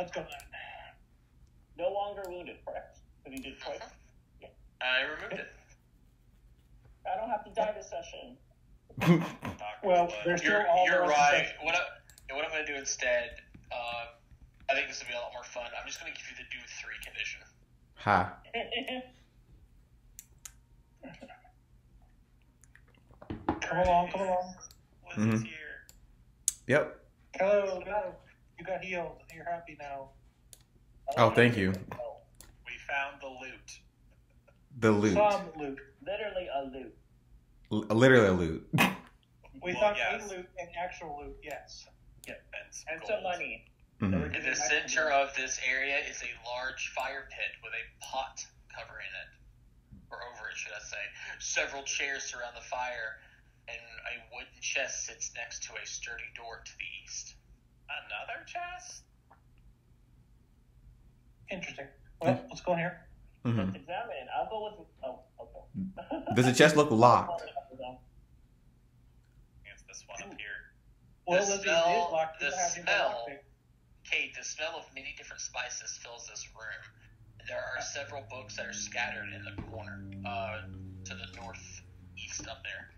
What's going on? No longer wounded, correct? Have you did twice? Yeah. I removed it. I don't have to die this session. Well, there's still all You're right. What I'm going to do instead, I think this will be a lot more fun. I'm just going to give you the do 3 condition. Ha. Come along. Liz is here. Yep. Hello. You got healed. You're happy now. Oh, thank you. We found the loot. The loot. Some loot. Literally a loot. Literally a loot. We found a loot and actual loot, yes. Yeah, and some money. Mm-hmm. In the center of this area is a large fire pit with a pot covering it. Or over it, should I say. Several chairs surround the fire, and a wooden chest sits next to a sturdy door to the east. Another chest? Interesting. Well, let's go in here. Mm-hmm. Let's examine. I'll go with... Oh, okay. Does the chest look locked? It's this one up here. Well, Kate, the smell of many different spices fills this room. There are several books that are scattered in the corner, to the northeast up there.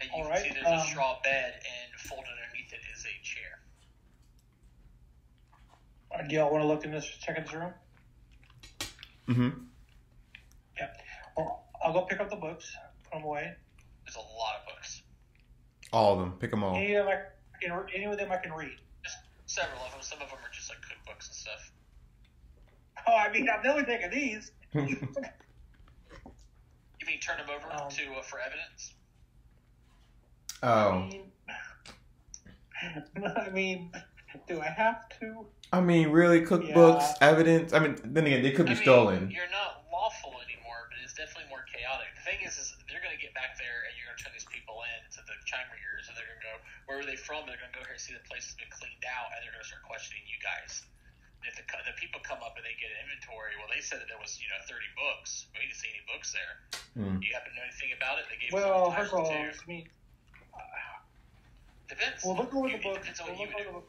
And you can see there's a straw bed, and folded underneath it is a chair. Do y'all want to look in this, check in this room? Mm-hmm. Yeah. Well, I'll go pick up the books, put them away. There's a lot of books. All of them. Pick them all. Any of them I can read. Just several of them. Some of them are just like cookbooks and stuff. Oh, I mean, I'm never taking these. You mean turn them over to for evidence? Oh. I mean, do I have to? I mean, really, cookbooks, evidence. I mean, then again, they could be stolen. You're not lawful anymore, but it's definitely more chaotic. The thing is they're going to get back there, and you're going to turn these people in to the chime ringers, and they're going to go, where are they from? They're going to go here and see the place has been cleaned out, and they're going to start questioning you guys. And if the people come up and they get an inventory, well, they said that there was 30 books. We didn't see any books there. Do you happen to know anything about it? They gave first of all, I mean, depends. We'll look over the books. Depends on what you would do.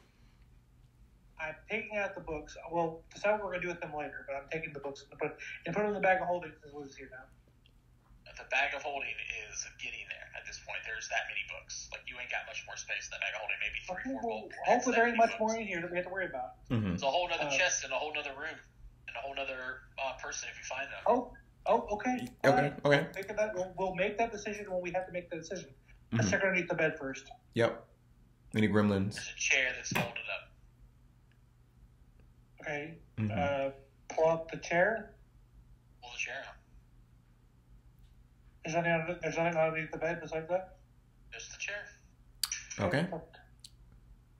I'm taking out the books. We'll decide what we're going to do with them later, but I'm taking the books and put them in the bag of holding since Liz is here now. The bag of holding is getting there at this point. There's that many books. Like, you ain't got much more space in that bag of holding. Maybe 3 or 4 books. Hopefully there ain't much more in here that we have to worry about. Mm-hmm. It's a whole other chest in a whole other room. And a whole other person if you find them. Okay. Okay. We'll make that decision when we have to make the decision. Mm-hmm. Let's check underneath the bed first. Yep. Any gremlins? There's a chair that's folded up. Okay. Mm-hmm. Pull up the chair. Pull the chair out. There's nothing underneath the bed besides that? Just the chair. Okay.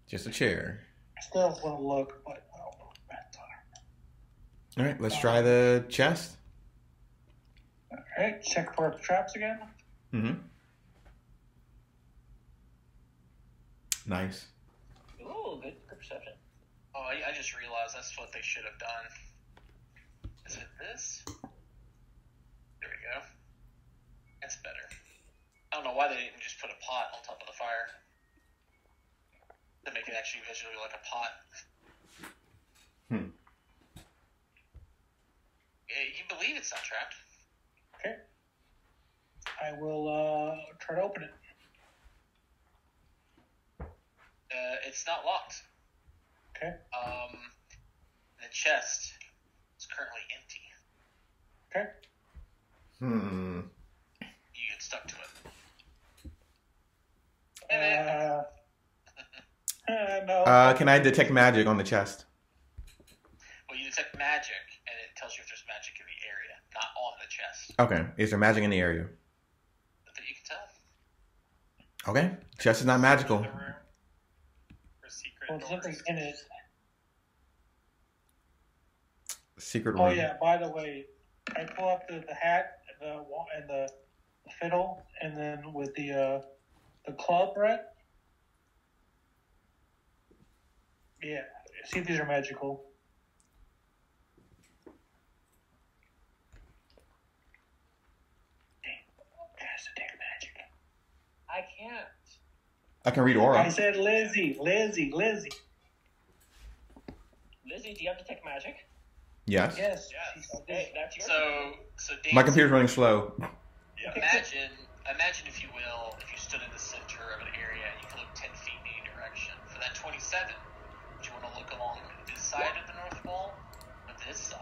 Just a chair. I still want to look, but I don't know. All right, let's try the chest. All right, check for traps again. Mm-hmm. Nice. Ooh, good perception. Oh, I just realized that's what they should have done. Is it this? There we go. That's better. I don't know why they didn't just put a pot on top of the fire. To make it actually visually like a pot. Yeah, you believe it's not trapped. Okay. I will try to open it. It's not locked. Okay. The chest is currently empty. Okay. You get stuck to it. No. Can I detect magic on the chest? Well, you detect magic, and it tells you if there's magic in the area, not on the chest. Okay. Is there magic in the area? But that you can tell. Okay. Chest is not magical. The room for secret Well, something in it. Secret room. Oh yeah. By the way, I pull up the hat and the fiddle, and then with the club, right? Yeah. See if these are magical. Has to take magic. I can't. I can read aura. I said Lizzie. Lizzie, do you have detect magic? Yes. Yes. Okay, that's your So My Dan's- computer's running slow. Imagine, if you will, if you stood in the center of an area and you could look 10 feet in any direction. For that 27, would you want to look along this side of the North Wall or this side?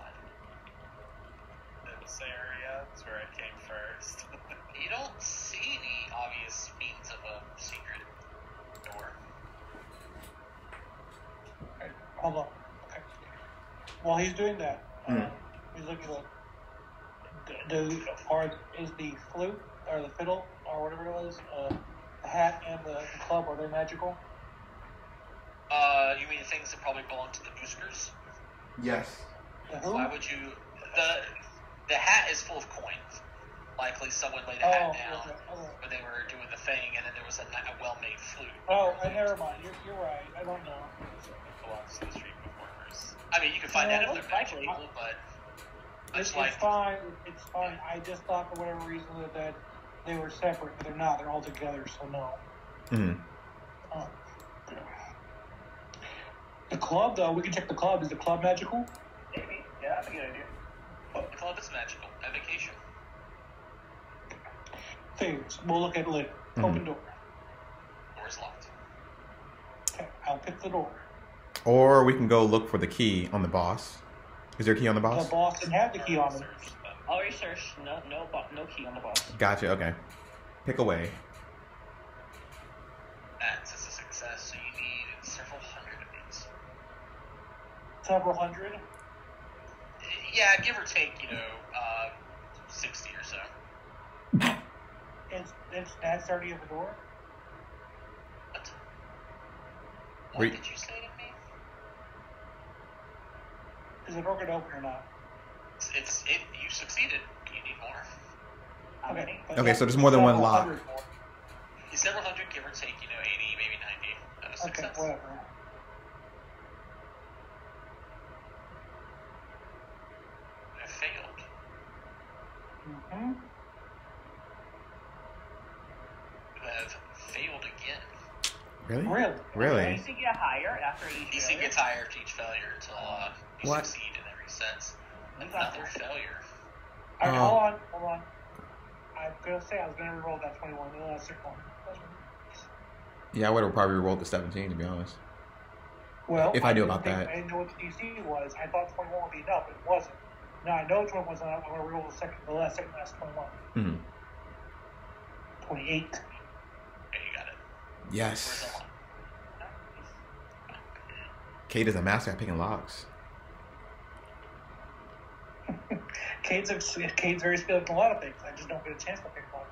This area is where I came first. You don't see any obvious means of a secret door. Okay, hold on. Okay. While he's doing that, he's looking like, is the flute or the fiddle or whatever it was, the hat and the club, are they magical? You mean the things that probably belong to the Booskers? Yes. The who? Why would you? The hat is full of coins. Likely someone laid a hat down when they were doing the thing, and then there was a well-made flute. Oh, never mind. You're right. I don't know. It belongs to the street performers. I mean, you can find out if most they're magical, likely. but It's fine. It's fine. I just thought for whatever reason that they were separate, but they're not. They're all together, so no. Mm-hmm. The club, though, we can check the club. Is the club magical? Maybe. Yeah, that's a good idea. the club is magical. Evocation. Things. We'll look at it later. Open door. Door is locked. Okay, I'll pick the door. Or we can go look for the key on the boss. Is there a key on the The boss? boss didn't have the key on him. I'll research. No key on the box. Gotcha, okay. Pick away. That's a success, so you need several hundred of these. Several hundred. Yeah, give or take, 60 or so. That's already at the door. What? Wait. What did you say to me? Is the door going to open or not? You succeeded. You need more. How many? Okay, so there's more than one Several lock. hundred more. Several hundred, give or take, 80, maybe 90. That was Okay, success. whatever. I failed. Mm-hmm. You have failed again. Really? Really? Really? DC get higher after each DC failure? gets higher after each failure until you What? succeed and it resets. Another failure. All right, Oh. hold on. I'm going to say I was going to reroll that 21. The last one. Yeah, I would have probably rolled the 17, to be honest. Well, If I knew didn't about think- that. I didn't know what the DC was. I thought 21 would be enough, but it wasn't. Now I know 21 was enough. I'm going to reroll the last 21. Mm-hmm. 28. Okay, you got it. Where's Yes. the lock? Kate is a master at picking locks. Cade's very skilled in a lot of things. I just don't get a chance to pick one.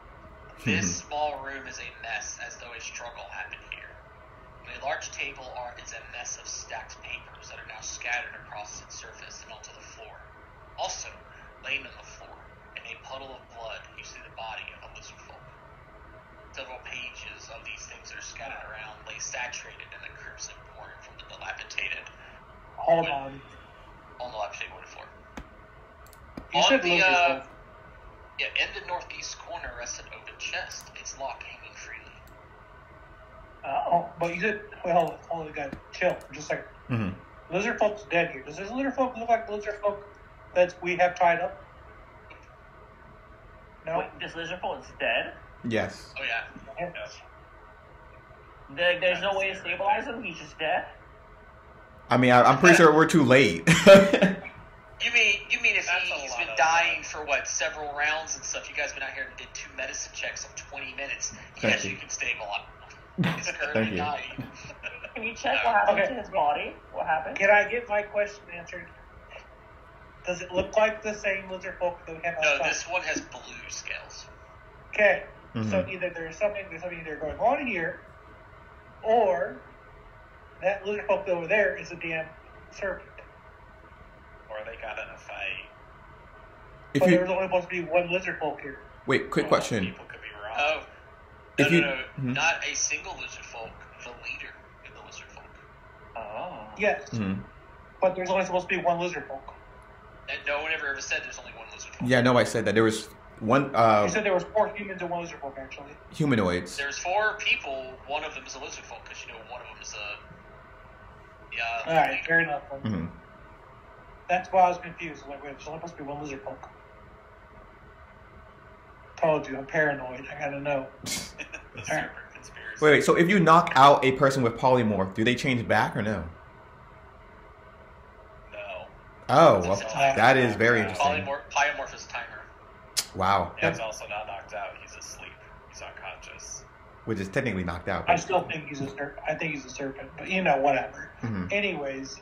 This small room is a mess, as though a struggle happened here. On a large table is a mess of stacked papers that are now scattered across its surface and onto the floor. Also, laying on the floor, in a puddle of blood, you see the body of a lizard folk. Several pages of these things that are scattered around lay saturated in the crimson pouring from the dilapidated Hold on. wood floor. You said lizard folk. In the northeast corner rests an open chest, its lock hanging freely. Oh, but you said, well, hold on, guys, chill for just a second. Mm-hmm. Lizard folk's dead here. Does this lizard folk look like lizard folk that we have tied up? No? Wait, this lizard folk is dead? Yes. Oh yeah. There's no way to stabilize him? He's just dead? I mean, I'm pretty sure we're too late. You mean if That's a he's lot been of dying for several rounds and stuff? You guys been out here and did 2 medicine checks in 20 minutes. Thank Yes, you. you can stabilize. He's Thank currently you. dying. Can you check what happened Okay. to his body? What happened? Can I get my question answered? Does it look like the same lizard folk that we have No, outside? this one has blue scales. Okay, Mhm. so either there's something either going on here, or that lizard folk over there is a damn serpent. Or they got in a fight. If But you there's only supposed to be one lizard folk here. wait, quick question. People could be wrong. Oh, If no, you- no, Mhm. not a single lizard folk. The leader of the lizard folk. Oh. Yes, Mhm. but there's only supposed to be one lizard folk. And no one ever said there's only one lizard folk. Yeah, nobody said that. There was one You said there was 4 humans and one lizard folk, actually. humanoids. There's 4 people. One of them is a lizard folk because one of them is a Alright, fair enough. Mm-hmm. That's why I was confused. Like, wait, there's only supposed to be one lizard folk. Told you, I'm paranoid. I gotta know. The serpent conspiracy. Wait, so if you knock out a person with polymorph, do they change back or no? No. Oh, well, that is very interesting. Polymorph is timer. Wow. He's also not knocked out. He's asleep. He's unconscious. Which is technically knocked out. I still think he's a serpent. I think he's a serpent, but whatever. Mm-hmm. Anyways,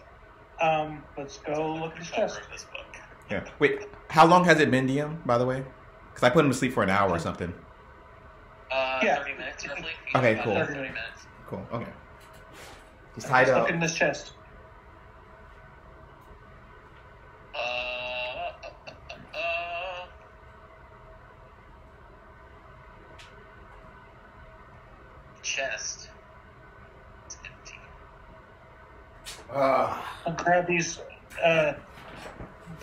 let's go look at his Cover chest. of this book. Yeah. Wait, how long has it been, DM, by the way? Because I put him to sleep for an hour or something. 30 minutes roughly. Okay, About cool. 30 minutes. Cool, okay. He's tied Let's up. look in this chest. Chest. It's empty. I'll grab these.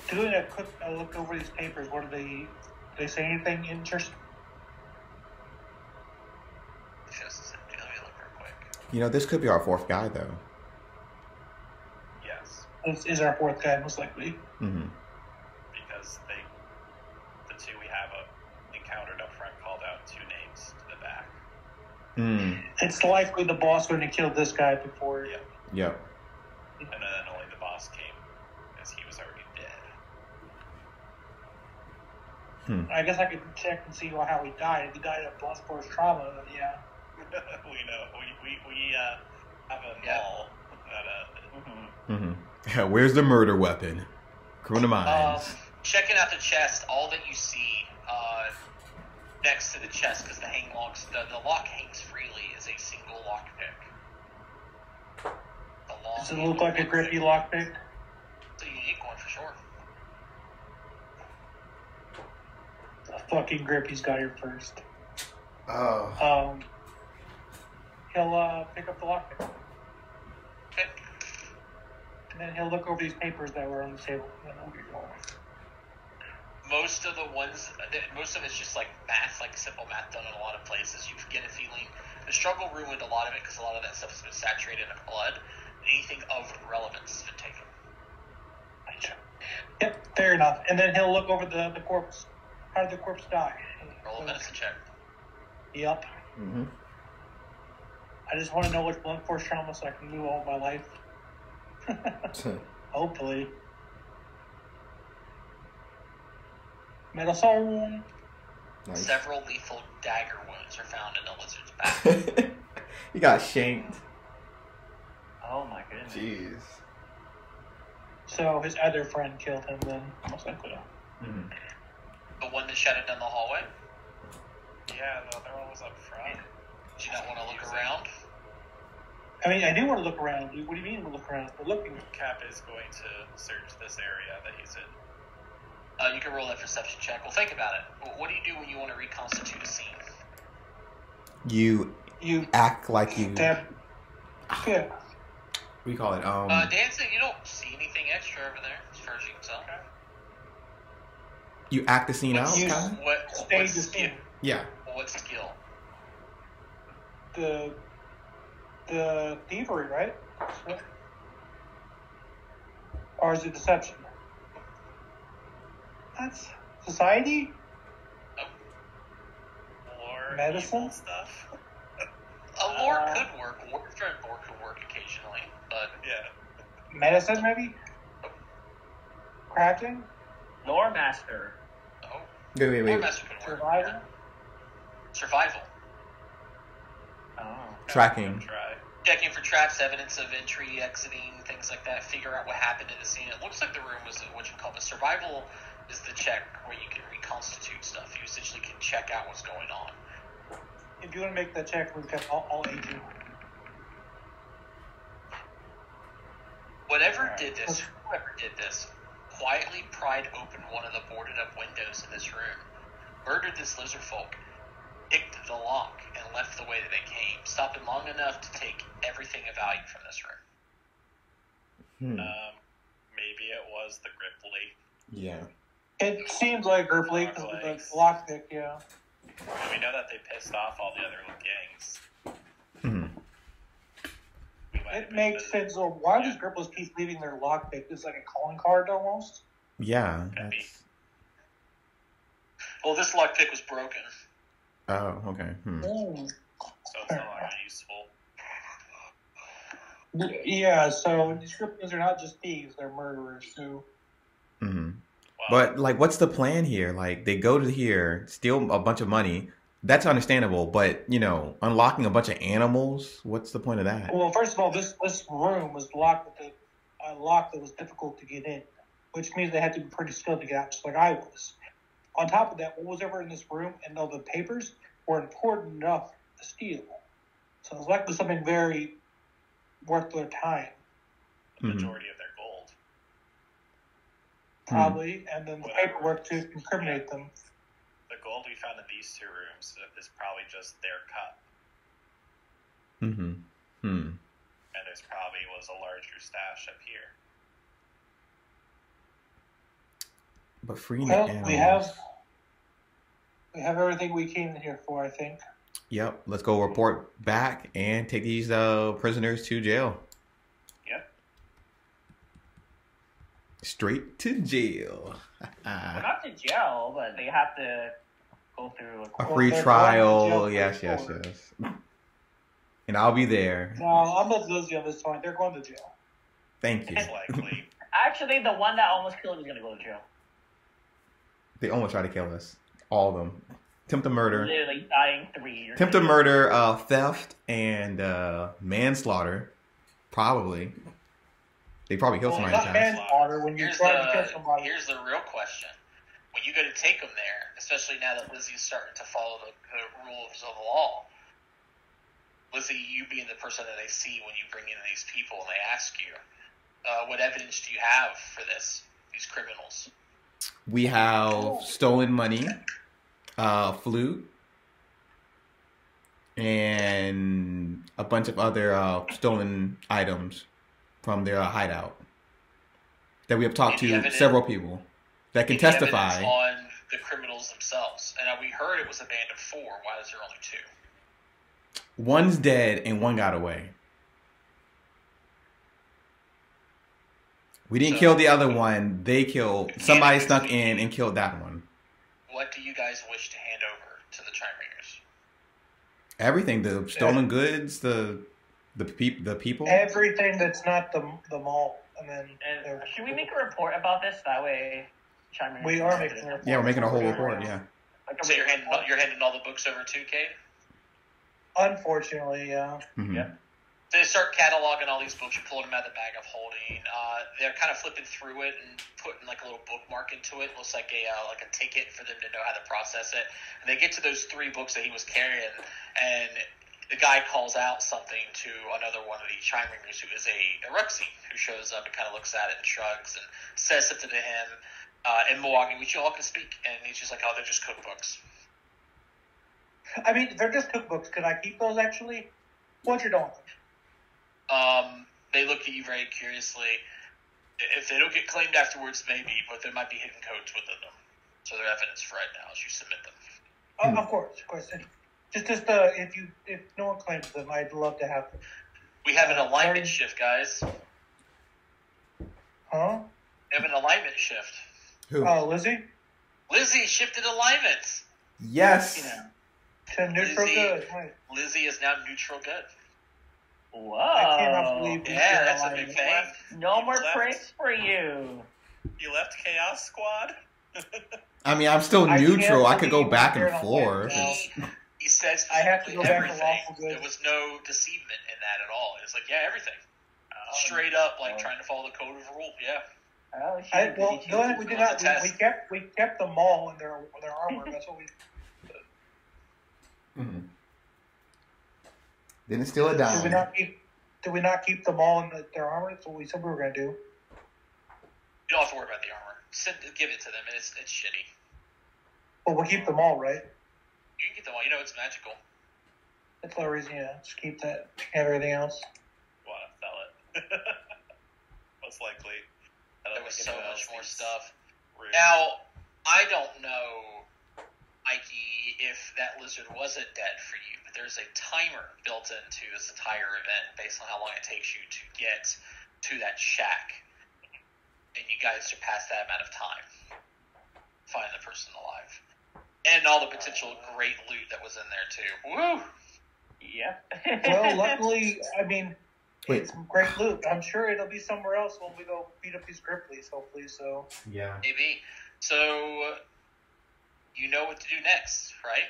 Doing a quick look over these papers. What do they say anything interesting? Chest is empty. Let me look real quick. You know, this could be our fourth guy, though. Yes. This is our fourth guy, most likely. Mm-hmm. Because the two we have encountered up front called out 2 names to the back. Mm. It's likely the boss going to kill this guy before. Yep. Yep. And then only the boss came, as he was already dead. I guess I could check and see how he died. If he died of blunt force trauma, then yeah. We know. We have a mall that Mm-hmm. Where's the murder weapon? Corona Mines. Checking out the chest, all that you see next to the chest, because the lock hangs freely, is a single lockpick. Does it look like a grippy lockpick? It's a unique one for sure. A fucking Grippy's got here first. Oh. He'll pick up the lockpick. Okay. And then he'll look over these papers that were on the table. And then we'll get going. Most of it's just like math, like simple math done in a lot of places. You get a feeling the struggle ruined a lot of it because a lot of that stuff has been saturated in blood. Anything of relevance has been taken. Yep, fair enough. And then he'll look over the corpse. How did the corpse die? Roll a medicine check. Yep. Mm-hmm. I just want to know what's blunt force trauma so I can move on with my life. Hopefully. Metal Soul. Nice. Several lethal dagger wounds are found in the lizard's back. He got shanked. Oh my goodness. Jeez. So his other friend killed him then, most likely. Mm-hmm. The one that shouted down the hallway? Yeah, the other one was up front. Do you not want to look around? I mean, I do want to look around. What do you mean we're looking around? We're looking. Cap is going to search this area that he's in. You can roll that perception check. Well, think about it. What do you do when you want to reconstitute a scene? You act like you... Yeah. What do you call it? Dancing, you don't see anything extra over there, as far as you can tell. Okay. You act the scene out? You- Kinda? What Stage the skill? scene. Yeah. What skill? The thievery, right? Or is it deception? That's society? Lore, Medicine? evil stuff. A lore could work. Warfare lore could work occasionally, but Yeah. Medicine, maybe? Crafting? Lore master. oh, Wait. lore master could work. Survival? Yeah. Survival. Oh. Tracking. Try. Checking for traps, evidence of entry, exiting, things like that. Figure out what happened in the scene. It looks like the room was what you call it. Survival is the check where you can reconstitute stuff. You essentially can check out what's going on. If you want to make that check, we've got all 18. Whoever did this, quietly pried open one of the boarded up windows in this room, murdered this lizard folk, picked the lock, and left the way that they came, stopping long enough to take everything of value from this room. Maybe it was the Gripply. Yeah. It seems like Gripply because of the lockpick, yeah. And we know that they pissed off all the other gangs. Mm-hmm. We It makes sense. So why does Gripples keep leaving their lockpick? It's like a calling card almost. Yeah. Could be. That's... Well, this lockpick was broken. Oh, okay. So it's no longer useful. Yeah, so these Gripples are not just thieves; they're murderers too. Mm-hmm. Wow. But like, what's the plan here? Like, they go to here, steal a bunch of money. That's understandable, but unlocking a bunch of animals. What's the point of that? Well, first of all, this room was locked with a lock that was difficult to get in, which means they had to be pretty skilled to get out, just like I was. On top of that, what was ever in this room and all the papers were important enough to steal. So it's likely something very worth their time, The majority of their gold. probably, and then the paperwork to incriminate them. The gold we found in these two rooms is probably just their cut. Mm-hmm. And there's probably was a larger stash up here. But freeing Well, the animals. we have everything we came here for, I think. Yep. Let's go report back and take these prisoners to jail. Yep. Straight to jail. Well, not to jail, but they have to go through A Well, free they're trial. going to jail Yes, for yes, sure. yes. And I'll be there. No, I'm with Lizzie on this point. They're going to jail. Thank you. It's likely. Actually, the one that almost killed him is gonna go to jail. They almost tried to kill us. All of them. Attempted murder. Literally dying 3 years. Attempted murder, theft, and manslaughter. Probably. They probably killed Well, somebody. not in the past. manslaughter when you Here's try to kill the somebody. here's the real question: when you go to take them there, especially now that Lizzie's starting to follow the rules of the law. Lizzie, you being the person that they see when you bring in these people and they ask you, what evidence do you have for these criminals? We have stolen money, flute, and a bunch of other stolen items from their hideout that we have talked Any to evidence- several people that can Any evidence testify. on the criminals themselves. And we heard it was a band of 4. Why is there only 2? One's dead and one got away. We didn't So- kill the other one. They killed. Somebody snuck in and killed that one. What do you guys wish to hand over to the Chime Ringers? Everything. The stolen goods. The people. Everything that's not the mall, and then And should we make a report about this? That way, Chime we are making a report. Yeah, we're making a whole report. Yeah. Like a So you're report. handing all the books over to Kate? Unfortunately, yeah. Mhm. Yep. So they start cataloging all these books. You're pulling them out of the bag of holding. They're kind of flipping through it and putting like a little bookmark into it. Looks like a ticket for them to know how to process it. And they get to those 3 books that he was carrying, and the guy calls out something to another one of the Chime Ringers, who is a Ruxy, who shows up and kind of looks at it and shrugs and says something to him in Milwaukee, which you all can speak. And he's just like, "Oh, they're just cookbooks." I mean, they're just cookbooks. Could I keep those, actually? What you're doing? They look at you very curiously. If they don't get claimed afterwards, maybe, but there might be hidden codes within them. So they're evidence for right now as you submit them. Of course. Just if no one claims them, I'd love to have them. We have an alignment Sorry. shift, guys. Huh? We have an alignment shift. Who? Oh, Lizzie? Lizzie shifted alignments. Yes. To neutral Lizzie. good. Right. Lizzie is now neutral good. Whoa. I cannot believe we Yeah, did that's a alignment. big thing. No more Left. praise for you. You left Chaos Squad? I mean, I'm still I neutral. can't I could go believe back we're and on forth. alignment He said I have to go back to everything. lawful good. There was no deceivement in that at all. It's like, yeah, everything. Straight up, like trying to follow the code of rule. Yeah. Oh, shit. Well, Did you no, choose we to did go not. to test. We kept the mall in their armor. That's what we. Mhm. Didn't steal a Did we dime. not keep? Did we not keep the mall in their armor? That's what we said we were going to do. You don't have to worry about the armor. Give it to them, and it's shitty. Well, we'll keep the mall, right? You can get them all. You know it's magical. That's the reason. Yeah, just keep that. Have everything else. Want to sell it? Most likely. I don't There was think so anyone much else more seems stuff. rude. Now, I don't know, Mikey, if that lizard wasn't dead for you, but there's a timer built into this entire event based on how long it takes you to get to that shack, and you guys surpass that amount of time, find the person alive, and all the potential great loot that was in there too. Woo! Yep. Well, luckily, I mean, Wait. it's some great loot. I'm sure it'll be somewhere else when we go beat up these Gripplies, hopefully. So Yeah. Maybe. So, you know what to do next, right?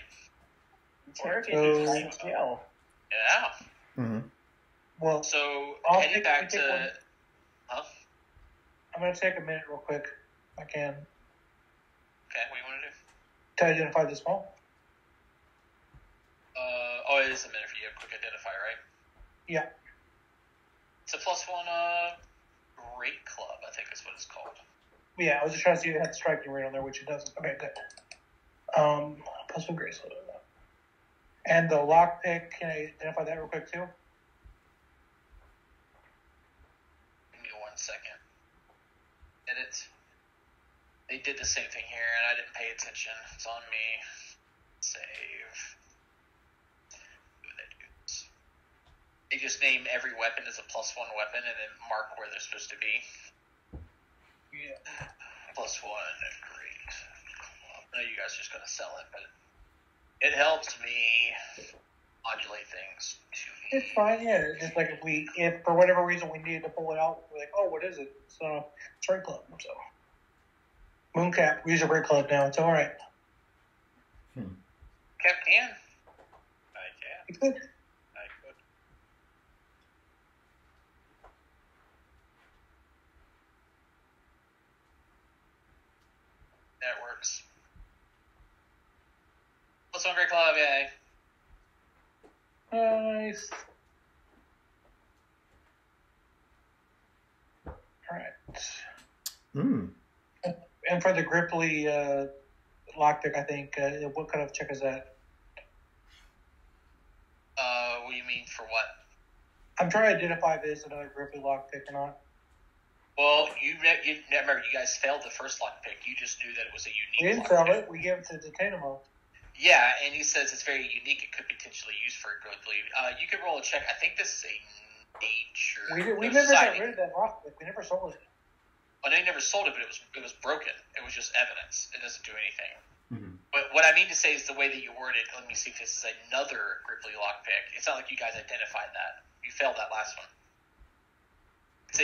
Interrogate these guys in jail. Yeah. Mm-hmm. well, So, I'll heading take- back take to... one. Huh? I'm going to take a minute real quick, if I can, Okay, what do you want to do? to identify this wall. It is a minute for you. Quick identify, right? Yeah. It's a +1 great club, I think is what it's called. Yeah, I was just trying to see if it had striking rate on there, which it doesn't. Okay, good. +1 grace. And the lockpick, can I identify that real quick too? Give me 1 second. Edit. They did the same thing here, and I didn't pay attention. It's on me. Save. What do they do? They just name every weapon as a +1 weapon, and then mark where they're supposed to be. Yeah. +1, great. I know you guys are just gonna sell it, but it helps me modulate things to me. It's fine, yeah. It's just like if for whatever reason we needed to pull it out, we're like, oh, what is it? So, it's Red Club. So, Mooncap, we use a Red Club now. It's all right. Cap can. I can. It's good. I could. That works. +1 great club, yay. Nice. All right. Mm. And for the Gripply lockpick, I think, what kind of check is that? What do you mean for what? I'm trying to identify if it is another Gripply lockpick or not. Well, you remember you guys failed the first lockpick. You just knew that it was a unique. We didn't sell lockpick. it. We gave it to Detanimo. Yeah, and he says it's very unique. It could potentially use for a good lead. You could roll a check. I think this is a nature. We no, never got society. rid of that lockpick. We never sold it. Well, they never sold it, but it was broken. It was just evidence. It doesn't do anything. Mm-hmm. But what I mean to say is the way that you word it. Let me see if this is another Gripply lockpick. It's not like you guys identified that. You failed that last one. It's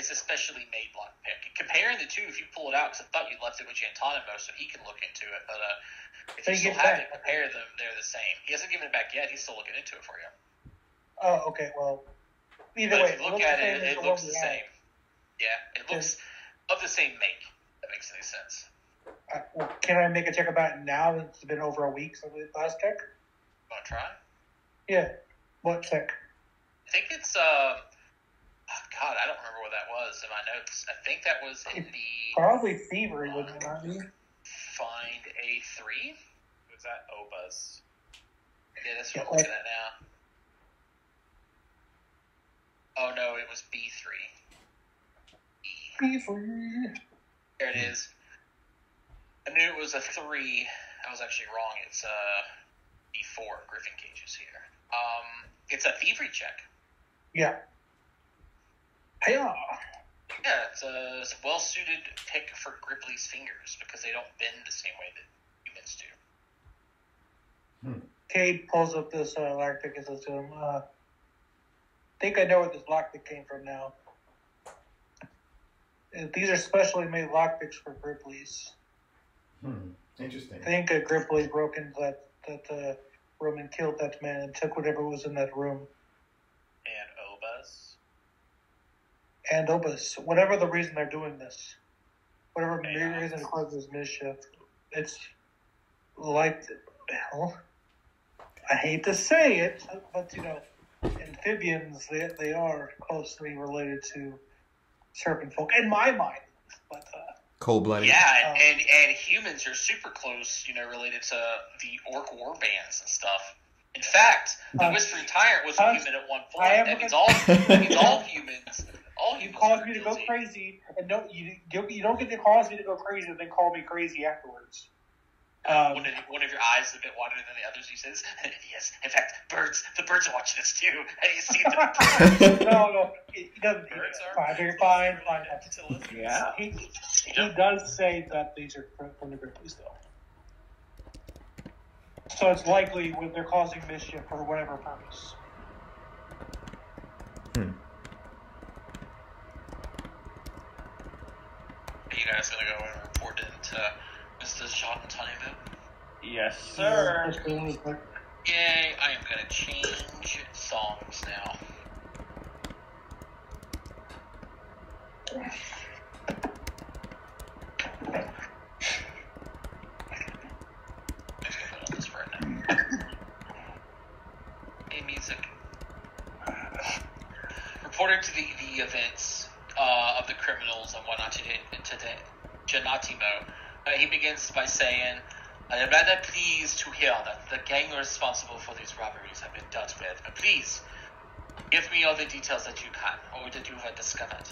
a specially made lockpick. Comparing the two, if you pull it out, because I thought you left it with Giantanimo, so he can look into it. But if So you you still get have back. it, compare them. They're the same. He hasn't given it back yet. He's still looking into it for you. Oh, okay. Well, either But way, if you look at it, as it the looks one the we had. same. Yeah, it looks of the same make. That makes any sense. Well, can I make a check about it now? It's been over a week since the last check. Want to try? Yeah. What check? I think it's God, I don't remember what that was in my notes. I think that was in the Probably thievery, wouldn't it not be? Find A3. Was that Obas? Yeah, that's what I'm looking at now. Oh no, it was B3. Thievery. There it is. I knew it was a 3. I was actually wrong. It's B4. Griffin Cages here. It's a thievery check. Yeah. Yeah. Yeah, it's a well-suited pick for Gripply's fingers because they don't bend the same way that humans do. Cade pulls up this lockpick and says to him, I think I know where this lockpick came from now. These are specially made lockpicks for Gripplies. Interesting. I think a Gripply broke into that room and killed that man and took whatever was in that room. And Obas? And Obus, whatever the reason they're doing this, whatever Yeah. reason it causes mischief, it's like, well, I hate to say it, but amphibians, they are closely related to serpent folk, in my mind. But Cold-blooded. Yeah, and humans are super close, related to the orc war bands and stuff. In fact, the Whispering Tyrant was a human at one point. That means all humans. All you humans caused are me to go guilty. crazy, and you don't get to cause me to go crazy and then call me crazy afterwards. One of your eyes is a bit wider than the others. He says, "Yes, in fact, the birds are watching us too. Have you seen them?" No, he doesn't. Birds are Fine. to listen. Yeah. He does say that these are from the Grizzlies, though. So it's likely when they're causing mischief for whatever purpose. Are you guys gonna go and report it to Mr. Sean Tonyville? Yes, sir. Yay! I am gonna change songs now. Hey, music. Reporting to the events of the criminals and whatnot to Janatimo, he begins by saying, "I am rather pleased to hear that the gang responsible for these robberies have been dealt with. But please, give me all the details that you can, or that you have discovered."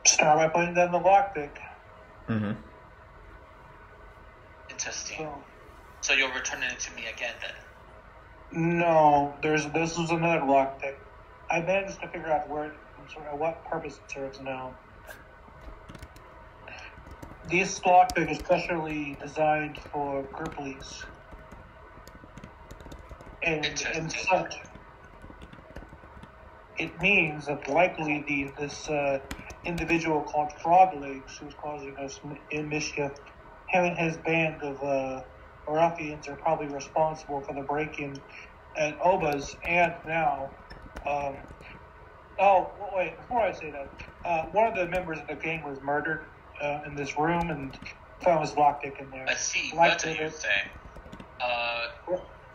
Start by putting down the lockpick. Mm-hmm. Interesting. So you're returning it to me again then? No, this is another lockpick. I managed to figure out what purpose it serves now. This lockpick is specially designed for Grizzlies. And such. It means that likely this individual called Frog Legs, who's causing us mischief, him and his band of ruffians are probably responsible for the break-in at Oba's, and now, before I say that, one of the members of the gang was murdered in this room, and found his lockpick in there. I see. What are you saying?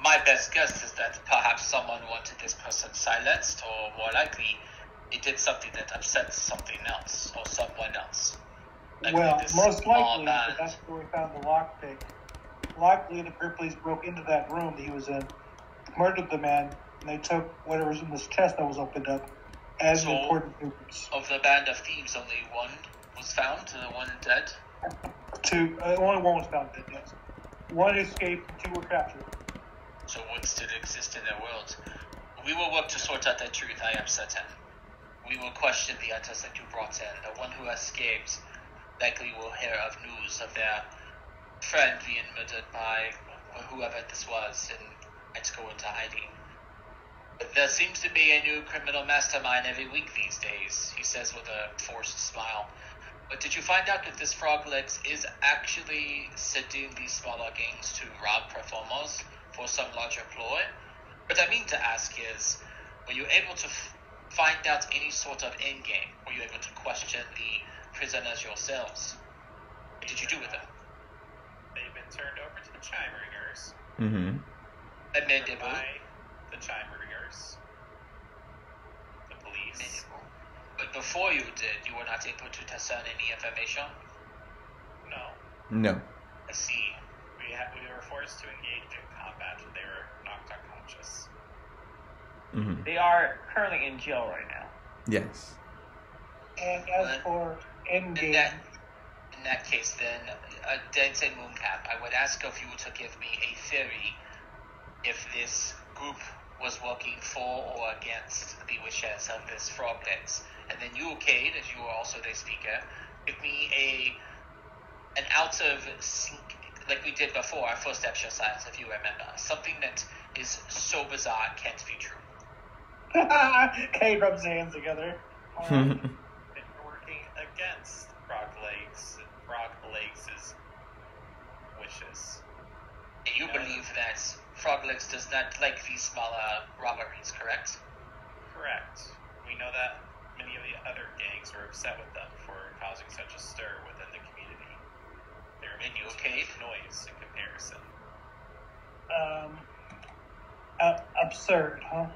My best guess is that perhaps someone wanted this person silenced, or more likely, he did something that upset something else, or someone else. Most likely, that's where we found the lockpick. Likely, the Grizzlies broke into that room that he was in, murdered the man, and they took whatever was in this chest that was opened up as important papers. Of the band of thieves, only one was found, one dead? Only one was found dead, yes. One escaped, and 2 were captured. So one still exists in the world. We will work to sort out the truth, I am certain. We will question the others that you brought in. The one who escaped likely will hear of news of their friend being murdered by whoever this was, and had to go into hiding. But there seems to be a new criminal mastermind every week these days, he says with a forced smile. But did you find out that this Frog Legs is actually setting these smaller gangs to rob performers for some larger ploy? What I mean to ask is, were you able to find out any sort of end game? Were you able to question the prisoners yourselves? What did you do with them? They've been turned over to the chime ringers. Mm-hmm. By the chime ringers. The police. But before you did, you were not able to discern any information? No. I see. We were forced to engage in combat. They were knocked unconscious. Mm-hmm. They are currently in jail right now. Yes. And as for endgame... In that case, then, Dente Mooncap, I would ask of you to give me a theory if this group was working for or against the wishes of this Frog Legs. And then you, Cade, as you are also the speaker, give me an out of sync, like we did before our first exercise, if you remember. Something that is so bizarre it can't be true. Cade rubs his hands together. They're working against Frog Legs' wishes. And you believe that Frog Legs does not like these smaller robberies, correct? Correct. We know that many of the other gangs were upset with them for causing such a stir within the community. They're making too much noise in comparison. Absurd, huh?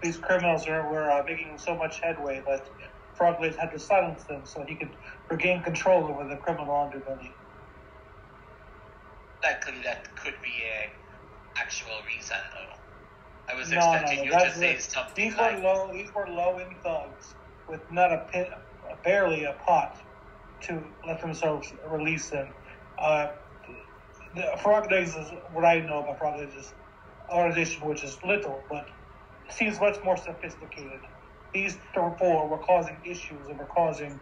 These criminals were making so much headway that Froglegs had to silence them so he could regain control over the criminal underbelly. Likely that could be a actual reason, though. I was expecting you to say something These were low-end thugs with not a barely a pot to let themselves release in. The Frog Legs is what I know about Frog Legs is an organization which is little, but seems much more sophisticated. These four were causing issues and were causing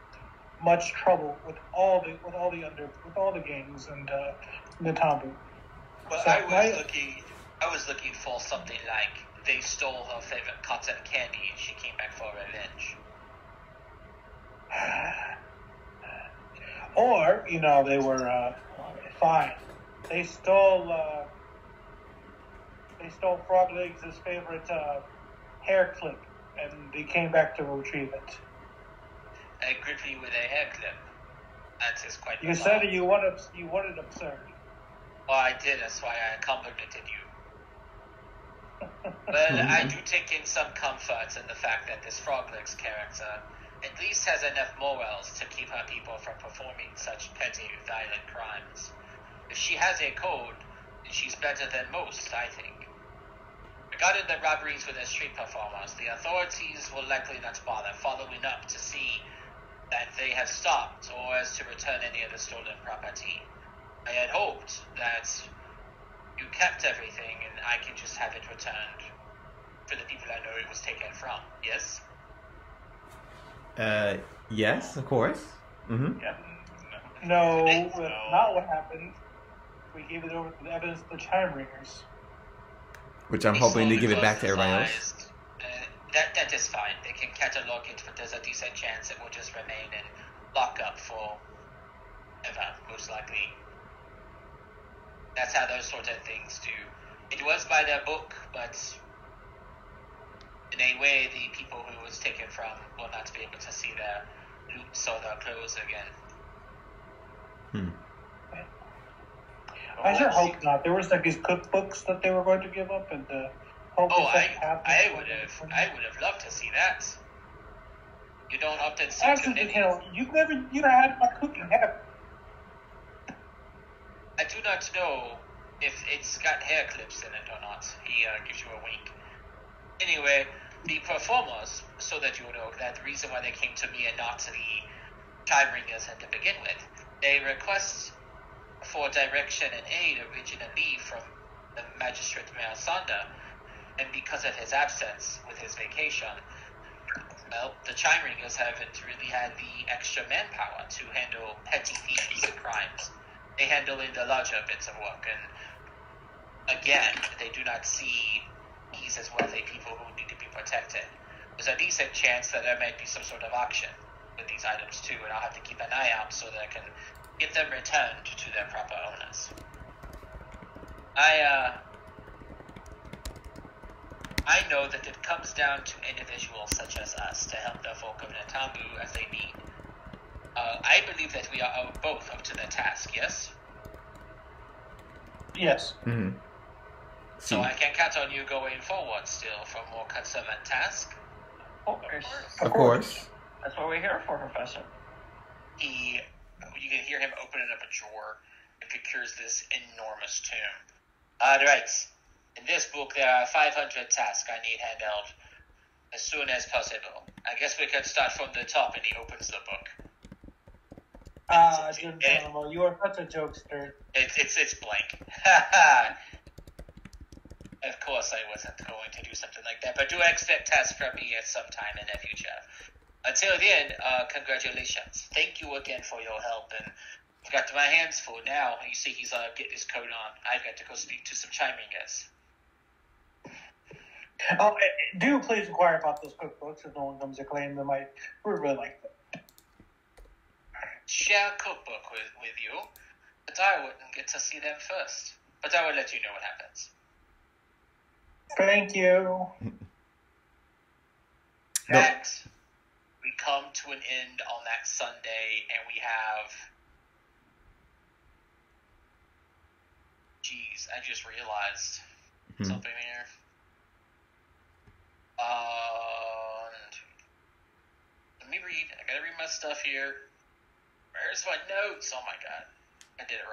much trouble with all the gangs and the Tambu. Well, So I was looking for something like they stole her favorite cotton candy and she came back for revenge. Or, they were fine. They stole Frog Legs' favorite hair clip, and they came back to retrieve it. A grippy with a hair clip. That is quite. You said you wanted absurd. Well, I did. That's why I complimented you. Well, I do take in some comfort in the fact that this Frog Legs character at least has enough morals to keep her people from performing such petty, violent crimes. If she has a code, then she's better than most, I think. Regarding the robberies with the street performers, the authorities will likely not bother following up to see that they have stopped or as to return any of the stolen property. I had hoped that you kept everything and I can just have it returned for the people I know it was taken from. Yes? Yes, of course. Mm-hmm. Yeah. No, that's not what happened. We gave it over to the evidence of the Chime Ringers. Which I'm hoping to give it back to everybody else. That is fine. They can catalog it, but there's a decent chance it will just remain in lockup for ever, most likely. That's how those sort of things do. It was by their book, but in a way, the people who it was taken from will not be able to see their loots or their clothes again. I sure hope not. There was these cookbooks that they were going to give up, and I would have loved to see that. You don't often see actually, you had my cooking hair. I do not know if it's got hair clips in it or not. He gives you a wink. Anyway, the performers, so that you know that the reason why they came to me and not to the Chime Ringers to begin with, they request for direction and aid originally from the Magistrate Mayor Sander, and because of his absence with his vacation, well, the Chime Ringers haven't really had the extra manpower to handle petty thieves and crimes. They handle in the larger bits of work, and again, they do not see these as wealthy people who need to be protected. There's a decent chance that there might be some sort of auction with these items too, and I'll have to keep an eye out so that I can get them returned to their proper owners. I know that it comes down to individuals such as us to help the folk of Natambu as they need. I believe that we are both up to the task, yes? Yes. Mm-hmm. So I can count on you going forward still for more conservant task? Of course. Of course. That's what we're here for, Professor. You can hear him opening up a drawer and procures this enormous tome. Alright. In this book, there are 500 tasks I need handled as soon as possible. I guess we can start from the top, and he opens the book. You are such a jokester. It's blank. Of course I wasn't going to do something like that, but do expect tasks from me at some time in the future. Until then, congratulations. Thank you again for your help, and I've got my hands full now. You see he's getting his coat on. I've got to go speak to some Chime Ringers. Do please inquire about those cookbooks if no one comes to claim them. We really like them. Share a cookbook with you, but I wouldn't get to see them first. But I will let you know what happens. Thank you. That we come to an end on that Sunday, and we have. Jeez, I just realized something here. Let me read. I gotta read my stuff here. Where's my notes? Oh my god. I did it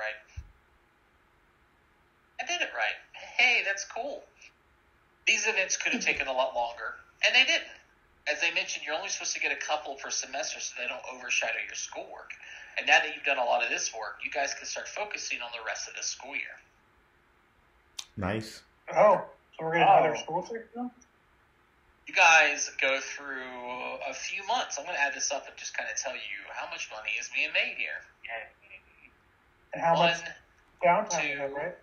right. Hey, that's cool. These events could have taken a lot longer, and they didn't. as I mentioned, you're only supposed to get a couple per semester so they don't overshadow your schoolwork. And now that you've done a lot of this work, you guys can start focusing on the rest of the school year. Nice. Oh, so we're going to another school check now? You guys go through a few months. I'm going to add this up and just kind of tell you how much money is being made here. And how much 1, downtime 2, you have, right?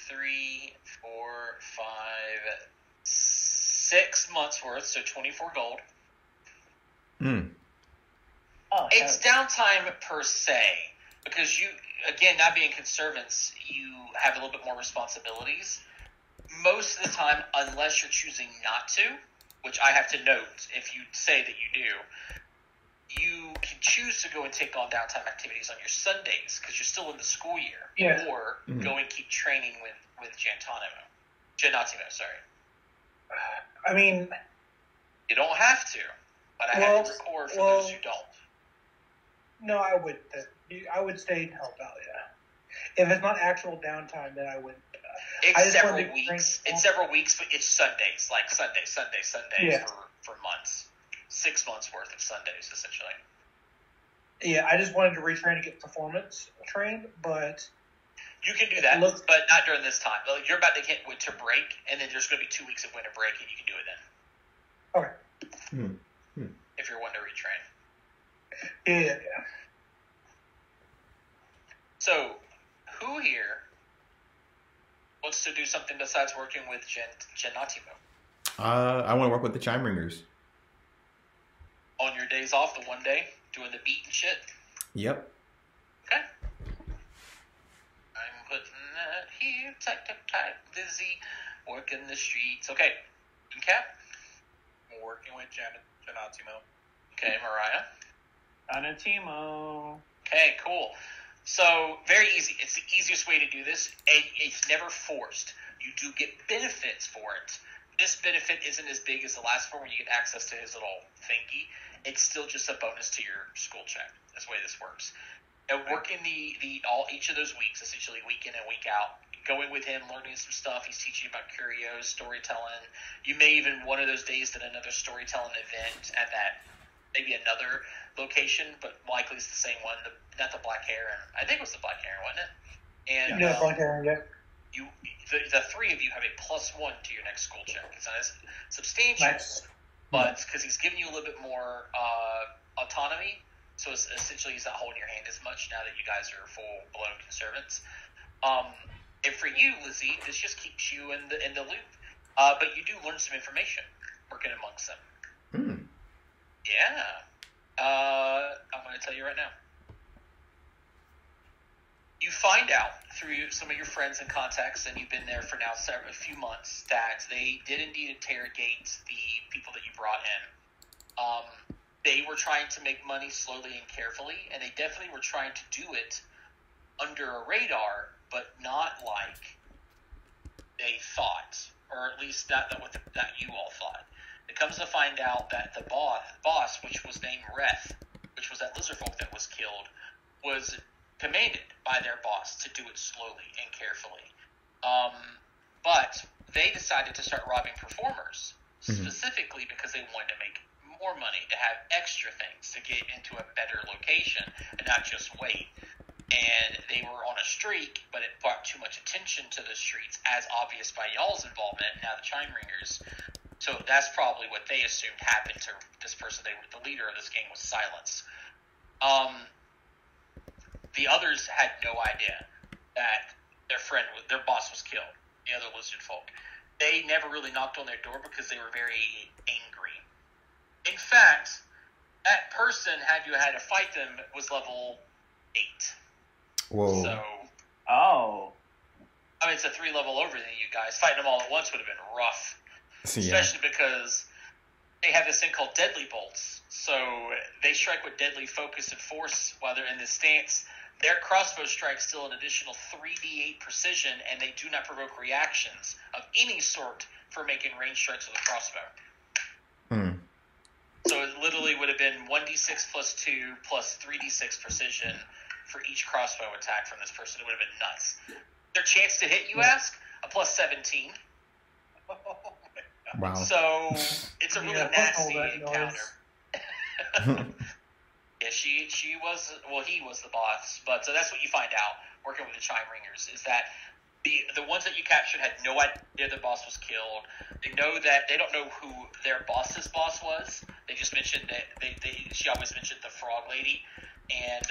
3, 4, 5, 6 months worth, so 24 gold. Oh, It's downtime per se, because you, again, not being conservants, you have a little bit more responsibilities. Most of the time, unless you're choosing not to, which I have to note, if you say that you do, you can choose to go and take on downtime activities on your Sundays, because you're still in the school year, Yeah. or go and keep training with Genatimo, sorry. I mean, You don't have to, but I have to record for those who don't. no, I wouldn't. I would stay and help out, yeah. If it's not actual downtime, then I wouldn't. It's several weeks. It's several weeks, but it's Sundays, like Sunday Yeah. for months. 6 months worth of Sundays, essentially. Yeah, I just wanted to retrain to get performance trained, but You can do that, but not during this time. Like, you're about to hit winter break, and then there's going to be 2 weeks of winter break, and you can do it then. okay. If you're wanting to retrain. Yeah. So, who here wants to do something besides working with Genatimo? I want to work with the Chime Ringers. On your days off, the one day, doing the beat and shit? Yep. Okay. I'm putting that here, type, Lizzie, working the streets. Okay. Cap? I'm working with Genatimo. Okay, Mariah? Anatimo. Okay, cool. So, very easy. It's the easiest way to do this, and it's never forced. You do get benefits for it. This benefit isn't as big as the last one where you get access to his little thingy. It's still just a bonus to your school check. That's the way this works. And working each of those weeks, essentially week in and week out, going with him, learning some stuff. He's teaching you about curios, storytelling. You may even one of those days did another storytelling event at that, maybe another location, but likely it's the same one. Not the Black Heron. I think it was the Black Heron, wasn't it? And Yeah, Black Heron, yeah. The three of you have a +1 to your next school check. It's not as substantial, Nice. but because he's giving you a little bit more autonomy, so it's essentially he's not holding your hand as much now that you guys are full-blown conservants. And for you, Lizzie, this just keeps you in the loop. But you do learn some information working amongst them. Yeah. I'm going to tell you right now. You find out through some of your friends and contacts, and you've been there for now a few months, that they did indeed interrogate the people that you brought in. They were trying to make money slowly and carefully, and they definitely were trying to do it under a radar, but not like they thought, or at least that you all thought. It comes to find out that the boss, which was named Reth, which was that lizard folk that was killed, was commanded by their boss to do it slowly and carefully. But they decided to start robbing performers, specifically because they wanted to make more money, to have extra things, to get into a better location, and not just wait. And they were on a streak, but it brought too much attention to the streets, as obvious by y'all's involvement, now the Chime Ringers. So that's probably what they assumed happened to this person. The leader of this gang was silenced. The others had no idea that their boss was killed, the other lizard folk. They never really knocked on their door because they were very angry. In fact, that person, had you had to fight them, was level 8. Whoa. So, Oh. I mean, it's a 3 level over than you guys. Fighting them all at once would have been rough. Especially because they have this thing called deadly bolts. So they strike with deadly focus and force while they're in this stance. Their crossbow strikes still an additional 3d8 precision, and they do not provoke reactions of any sort for making range strikes with a crossbow. So it literally would have been 1d6 plus 2 plus 3d6 precision for each crossbow attack from this person. It would have been nuts. Their chance to hit, you ask? A plus 17. Wow. So it's a really nasty that encounter. Yeah, she was, well, he was the boss, but so that's what you find out working with the Chime Ringers is that the ones that you captured had no idea the boss was killed. They know that they don't know who their boss's boss was. They just mentioned that she always mentioned the frog lady, and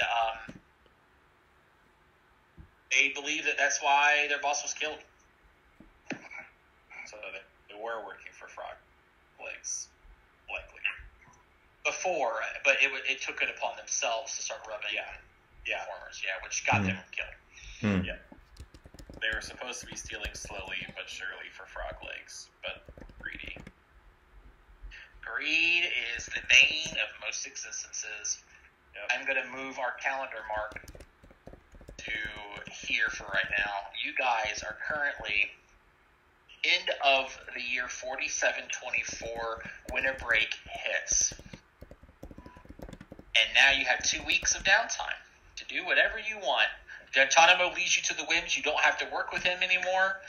they believe that that's why their boss was killed. So they were working for Frog Legs, likely. Before, but it took it upon themselves to start rubbing performers, which got them killed. Yeah. They were supposed to be stealing slowly but surely for Frog Legs, but greedy. Greed is the bane of most existences. Yep. I'm going to move our calendar mark to here for right now. You guys are currently end of the year 4724. Winter break hits. And now you have 2 weeks of downtime to do whatever you want. Guantanamo leads you to the whims. You don't have to work with him anymore.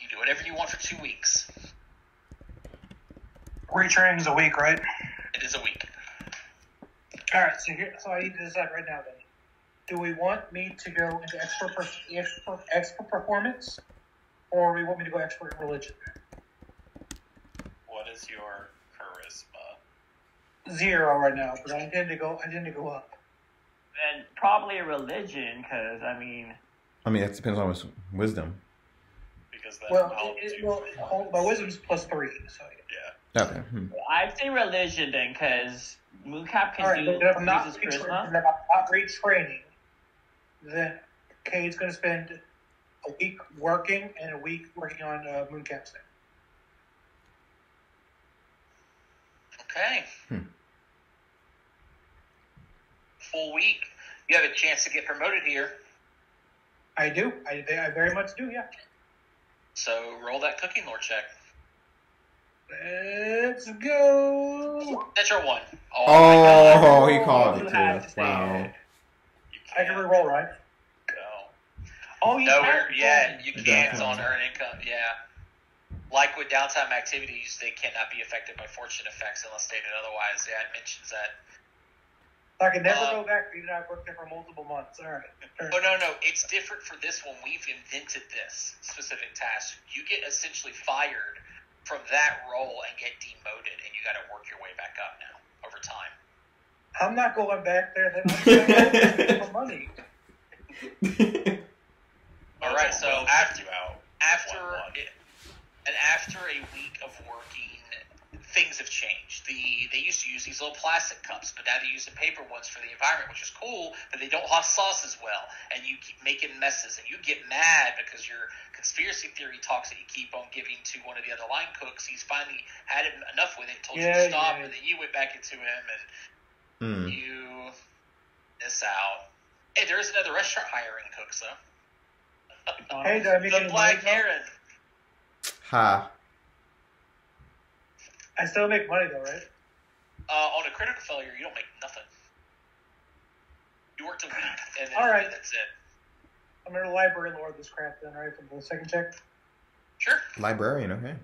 You do whatever you want for 2 weeks. Retraining is a week, right? It is a week. All right, so I need to decide right now then. Do we want me to go into expert performance, or we want me to go expert religion? What is your charisma? 0 right now, but I intend to go up. And probably a religion, because that depends on his wisdom. Because that my wisdom's +3, so yeah. Okay. I'd say religion then, because Mooncap can do if I'm not charisma. if I'm not retraining, then Cade's going to spend a week working and a week working on Mooncap's thing. Okay. Full week. You have a chance to get promoted here. I do. I very much do, yeah. So roll that cooking lore check. Let's go. That's your 1. Oh, he called it too. Wow. I can re-roll, right? No. Oh, you can? You can't on earned income, yeah. Like with downtime activities, they cannot be affected by fortune effects unless stated otherwise. Yeah, it mentions that. I can never go back. Even though I've worked there for multiple months. All right. Oh, no. It's different for this one. We've invented this specific task. You get essentially fired from that role and get demoted, and you got to work your way back up now over time. I'm not going back there. Then I'm going to get for money. All right. So after a week of working, things have changed. They used to use these little plastic cups, but now they use the paper ones for the environment, which is cool, but they don't hot sauce as well, and you keep making messes, and you get mad because your conspiracy theory talks that you keep on giving to one of the other line cooks. He's finally had enough with it, told you to stop, and then you went back into him, and you miss out. Hey, there is another restaurant hiring cooks, though. Hey, did I make the Black Heron. Ha. I still make money though, right? On a critical failure, you don't make nothing. You worked a week, and then All right. That's it. I'm going to library lore this crap then, right? For the second check. Sure. Librarian, okay.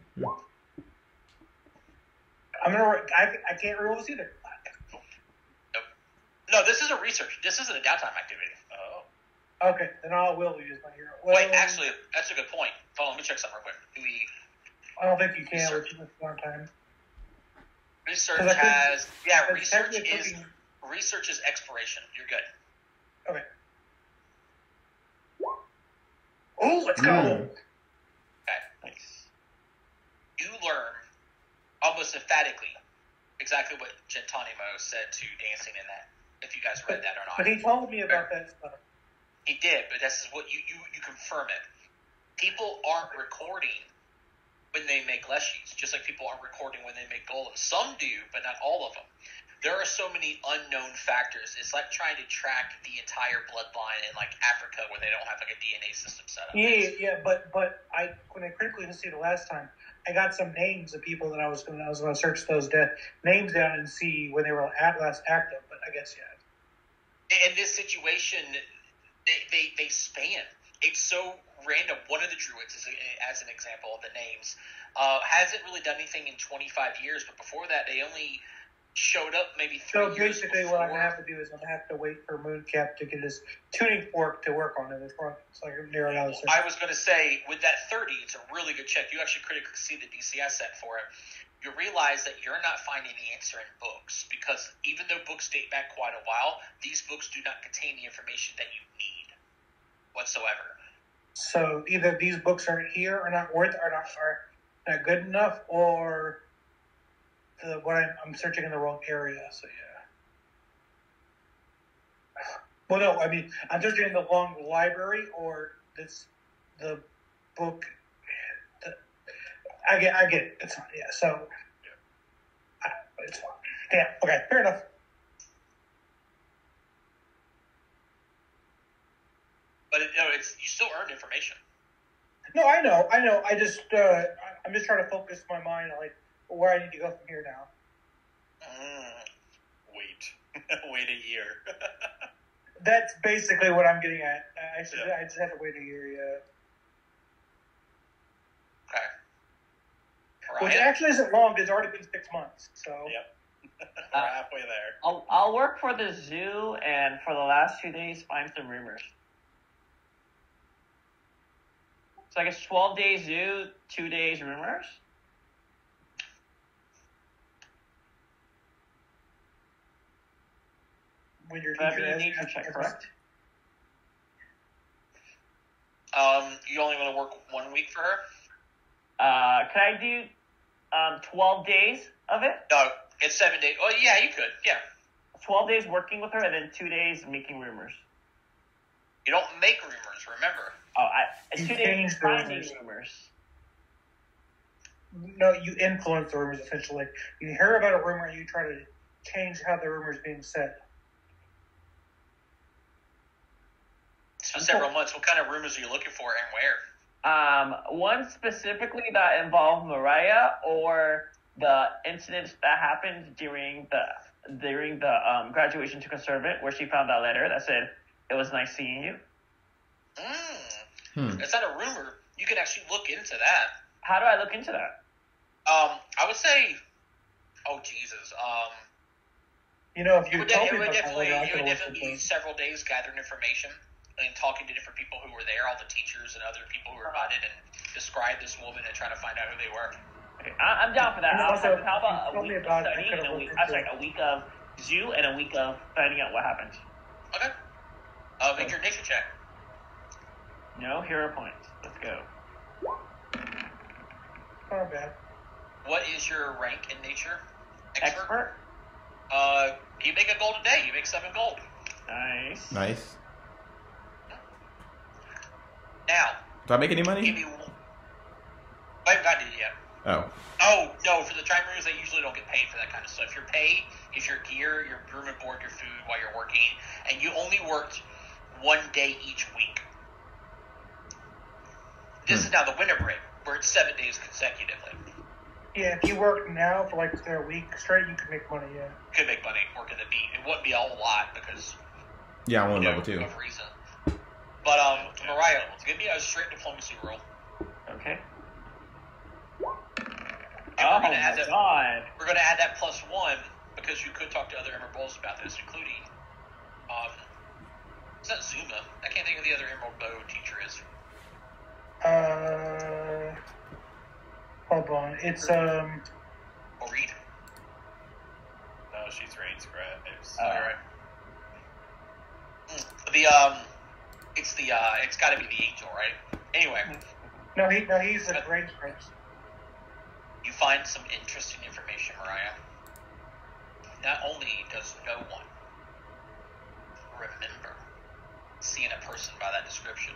I'm going to. I can't reroll this either. Nope. No, this is a research. This isn't a downtime activity. Oh. Okay, then I will use my hero. Well, Wait, actually, that's a good point. Hold on, let me check something real quick. Do we? I don't think you can with more time. Research research is exploration. You're good. Okay. Oh, let's go. Okay. Nice. You learn almost emphatically exactly what Gentanimo said to Dancing in that. If you guys read that or not. But he told me about that stuff. He did, but this is what you confirm it. People aren't recording when they make leshies, just like people aren't recording when they make golems. Some do, but not all of them. There are so many unknown factors. It's like trying to track the entire bloodline in like Africa where they don't have like a DNA system set up. Yeah, but when I critically listened the last time, I got some names of people that I was going to search those names down and see when they were last active. But I guess In this situation, they span. it's so random. One of the druids, as an example of the names, hasn't really done anything in 25 years, but before that, they only showed up maybe 3 years before. So basically, what I'm going to have to do is I'm going to have to wait for Mooncap to get his tuning fork to work on it. It's like near another. I was going to say, with that 30, it's a really good check. You actually critically see the DCS set for it. You realize that you're not finding the answer in books, because even though books date back quite a while, these books do not contain the information that you need whatsoever. So either these books aren't here, or not good enough, or I'm searching in the wrong area. So yeah. Well, no, I mean I'm searching in the wrong library, or the book. I get it. It's fine. Yeah. So it's fine. Yeah. Okay. Fair enough. But you still earn information. No, I know. I just I'm just trying to focus my mind on like where I need to go from here now. Wait a year. That's basically what I'm getting at. I just have to wait a year. Yeah. Okay. Which actually isn't long. It's already been 6 months. So. Yep. We're halfway there. I'll work for the zoo, and for the last 2 days, find some rumors. So I guess 12 days zoo, 2 days rumors. When your That'd teacher be a has nature check, correct? You only want to work 1 week for her? Could I do 12 days of it? No, it's 7 days. Oh, yeah, you could. Yeah. 12 days working with her, and then 2 days making rumors. You don't make rumors, remember. It's You 2 days change the finding rumors. rumors. No, you influence the rumors essentially. You hear about a rumor and you try to change how the rumor is being said. For several months, what kind of rumors are you looking for and where? One specifically that involved Mariah, or the incidents that happened during the graduation to conservant, where she found that letter that said, "It was nice seeing you." It's not a rumor. You can actually look into that. How do I look into that? I would say, oh Jesus. You know, if you It told me would about that later, I could definitely be several days gathering information and talking to different people who were there, all the teachers and other people who were invited, and describe this woman and trying to find out who they were. Okay, I'm down for that. And also, How about tell a me week about of it. I study could've and looked into it. a week of zoo and a week of finding out what happened? Okay. Make your nature check. No hero points. Let's go. Not bad. What is your rank in nature? Expert. You make a gold a day. You make 7 gold. Nice. Now, Do I make any money? give me. I haven't gotten it yet. Oh. Oh no! For the trimarines, they usually don't get paid for that kind of stuff. Your pay is your gear, your room and board, your food while you're working, and you only worked 1 day each week. This is now the winter break, where it's 7 days consecutively. Yeah, if you work now for like a week straight, you can make money. Yeah. You could make money working the beat. It wouldn't be a whole lot because Yeah, I want level 2. of reason. But Mariah, give me a straight diplomacy roll. Okay. And Oh we're gonna my add that. god. We're gonna add that +1 because you could talk to other Emerald Bowls about this, including it's not Zuma. I can't think of the other Emerald Bow teacher is. Hold on. It's Or Reed. No, she's Rain Scribes. All right. It's got to be the angel, right? Anyway, no, he's a great prince. you find some interesting information, Mariah. Not only does no one remember seeing a person by that description,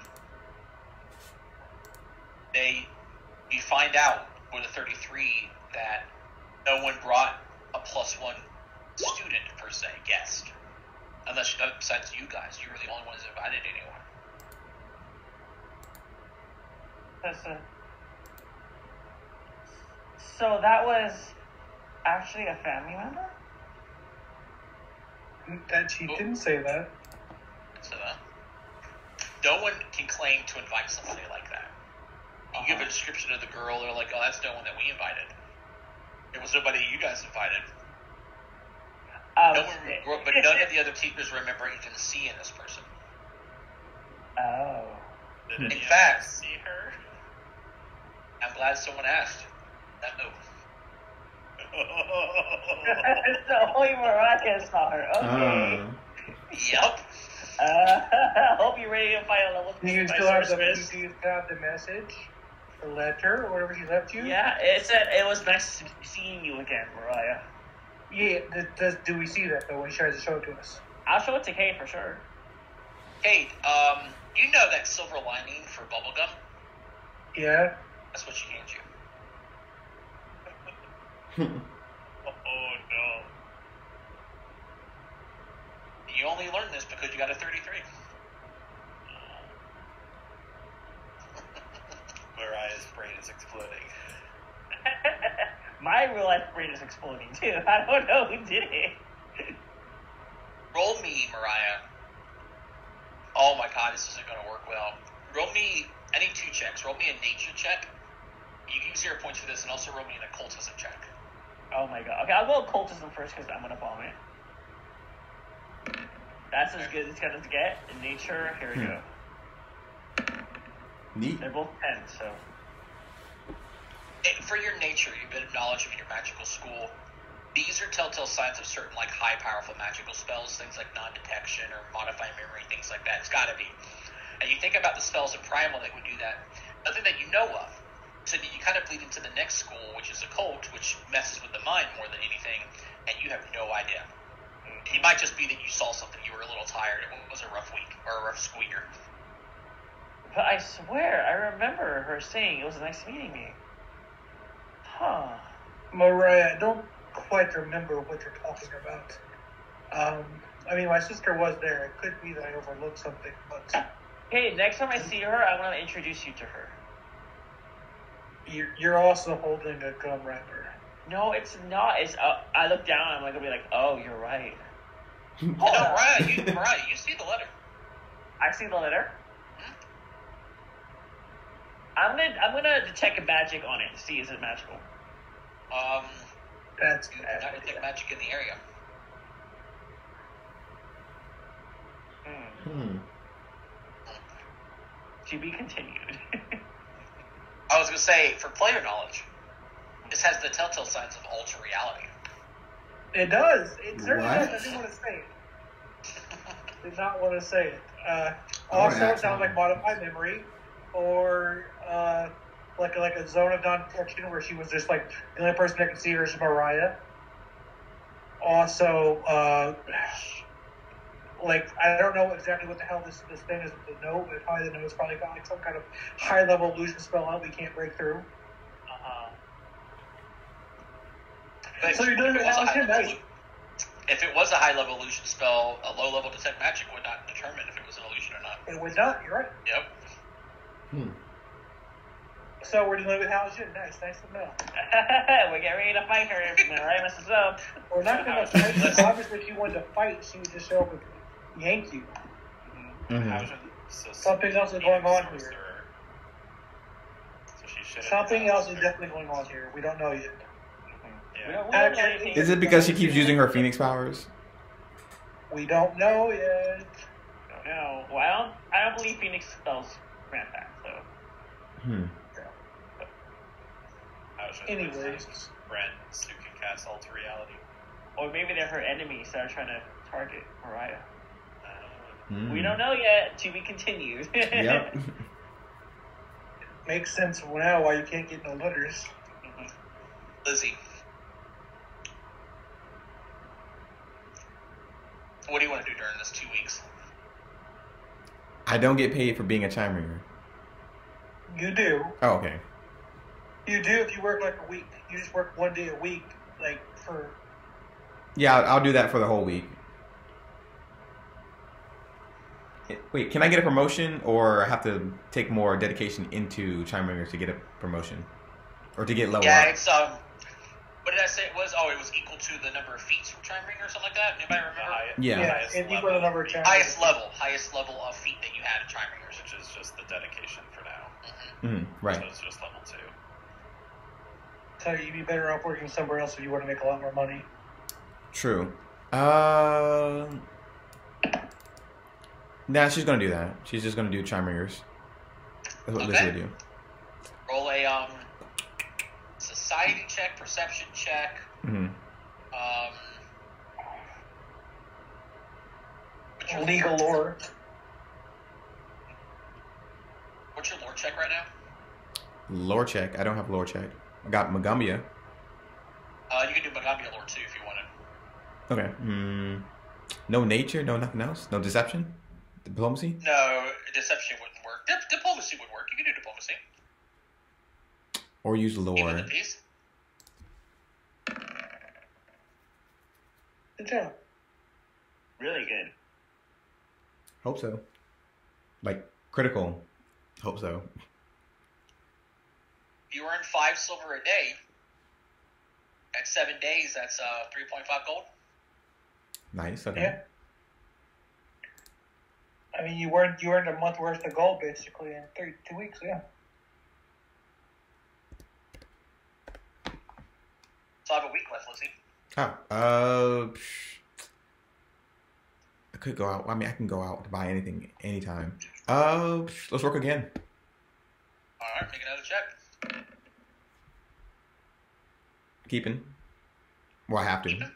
you find out with a 33 that no one brought a +1 student per se, guest. Besides you guys, you were the only ones that invited anyone. So that was actually a family member? That she didn't say that. So, no one can claim to invite somebody like that. You give a description of the girl, they're like, oh, that's no one that we invited. It was nobody you guys invited. But none of the other teachers remember even seeing this person. Oh. In fact, see her? I'm glad someone asked. No. So only Mariah saw her. Okay. Yep. Hope you're ready to fight a level 3 Do you by still have Swordsmith. the message? The letter, or whatever he left you? Yeah, it said it was nice seeing you again, Mariah. Yeah, do we see that, though, when he tries to show it to us? I'll show it to Kate for sure. Kate, you know that silver lining for bubblegum? Yeah? That's what she hands you. Oh no. You only learned this because you got a 33. Mariah's brain is exploding. My real life brain is exploding too. I don't know who did it. Roll me, Mariah. Oh my god, this isn't going to work well. Roll me, I need 2 checks. Roll me a nature check. You can use 0 points for this, and also roll me an occultism check. Oh my god. Okay, I'll go occultism first because I'm gonna bomb it. That's as good as it's gonna get. In nature, here we go. Neat. They're both 10, so. For your nature, your bit of knowledge of your magical school, these are telltale signs of certain like high powerful magical spells, things like non-detection or modifying memory, things like that. It's gotta be. And you think about the spells of Primal that would do that, nothing that you know of. So that you kind of bleed into the next school, which is occult, which messes with the mind more than anything, and you have no idea. It might just be that you saw something, you were a little tired, it was a rough week, or a rough school year. But I swear, I remember her saying it was nice meeting me. Huh. Mariah, I don't quite remember what you're talking about. I mean, my sister was there. It could be that I overlooked something, but... Hey, next time I see her, I'm gonna introduce you to her. You're also holding a gum wrapper. No, it's not. It's. I look down. I'm like, gonna be like, oh, you're right. Mariah, you see the letter. I see the letter. I'm gonna detect magic on it to see is it magical. That's you cannot detect magic in the area. To be continued. I was going to say, for player knowledge, this has the telltale signs of alter reality. It does. It certainly What? does. I didn't want to say it. Did not want to say it. Oh, Also, yeah, it sounds like modify memory, or like a zone of non-detection where she was just like the only person that could see her is Mariah. Also, like I don't know exactly what the hell this thing is with the note, but probably the note's probably got like some kind of high level illusion spell out we can't break through. But So you're doing it now, nice. If it was a high-level illusion spell, a low-level detect magic would not determine if it was an illusion or not. It would not. You're right. Yep. So we're dealing with Halcyon. Nice to know. We're getting ready to fight her if Mariah messes up. We're not going to fight. Obviously, if she wanted to fight, she would just show up and yank you. Something else is going on here. Something else is definitely going on here. We don't know yet. We don't know anything. Is it because she keeps using her phoenix powers? We don't know yet. Don't know. Well, I don't believe Phoenix spells grant that. So. Anyways, friends who can cast alter reality. Or maybe they're her enemies that are trying to target Mariah. Hmm. We don't know yet. To be continued. Yep. makes sense now why you can't get no letters. Lizzie, what do you want to do during this 2 weeks? I don't get paid for being a chime ringer. You do. Oh, okay. You do if you work like a week. You just work 1 day a week, like for. Yeah, I'll do that for the whole week. Wait, can I get a promotion, or I have to take more dedication into chime ringers to get a promotion, or to get level Yeah, up? it's What did I say it was? Oh, it was equal to the number of feet from chime ring or something like that. Anybody remember? Yeah. It equal to the number of chime Highest level of feet that you had in chime ringers. Which is just the dedication for now. Right. So it's just level 2. So you'd be better off working somewhere else if you want to make a lot more money. True. Nah, she's gonna do that. She's just gonna do chime ringers. That's what Lizzie would do. Roll a society check, perception check. Legal lore. What's your lore check right now? Lore check. I don't have lore check. I got Magambia. You can do Magambia lore too if you want to. Okay. No nature. No nothing else. No deception. Diplomacy. No, deception wouldn't work. Diplomacy would work. You can do diplomacy. Or use lore. Even the piece. Good job. Really good. Hope so. Like critical. Hope so. You earn 5 silver a day. At 7 days, that's 3.5 gold. Nice. Okay. Yeah. I mean, you earned a month worth of gold basically in 2 weeks. Yeah. So I have a week left. Let's see. I could go out. I mean, I can go out to buy anything anytime. Let's work again. All right, make another check. Keeping. Well, I have to.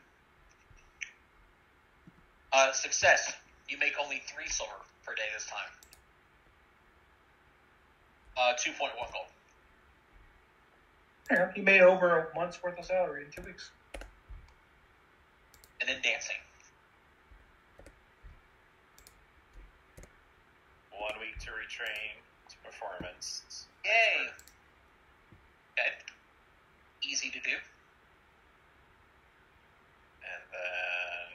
Success. You make only 3 silver per day this time. 2.1 gold. Yeah, you made over a month's worth of salary in 2 weeks. And then dancing. 1 week to retrain to performance. Yay. Okay. Easy to do. And then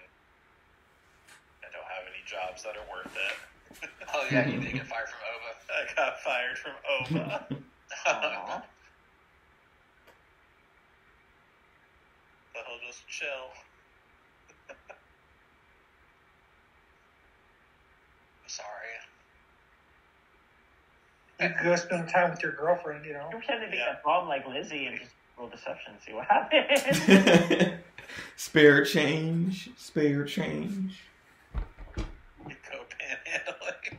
I don't have any jobs that are worth it. Oh yeah, you did get fired from OVA. I got fired from OVA. So he'll just chill. I'm sorry. You could go spend time with your girlfriend, you know. You pretend to be a bomb like Lizzie and just roll deception and see what happens. Spare change. Spare change. You go panhandling.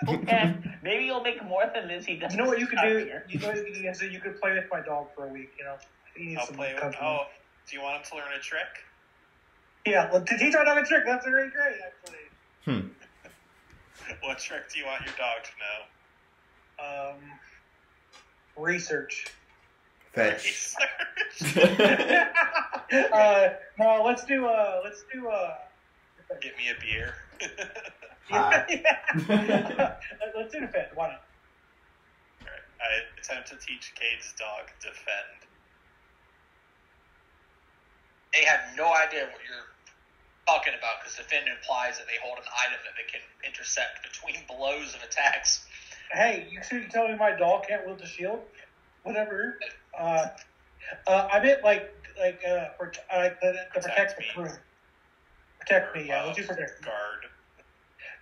Okay, maybe you'll make more than Lizzie does. You know what you could do? Here. You know what you could do? Is that you could play with my dog for a week, you know. He needs I'll some play with. company. Oh, do you want him to learn a trick? Yeah, well, to teach our dog a trick, that's really great, actually. What trick do you want your dog to know? Research. Fetch. No, let's do. Get me a beer. Let's do defend. Why not? Alright. I attempt to teach Cade's dog defend. They have no idea what you're talking about because defend implies that they hold an item that they can intercept between blows of attacks. Hey, you tell me my dog can't wield a shield? Whatever. I meant to protect the crew. Protect me, yeah. Let's do protect. Guard.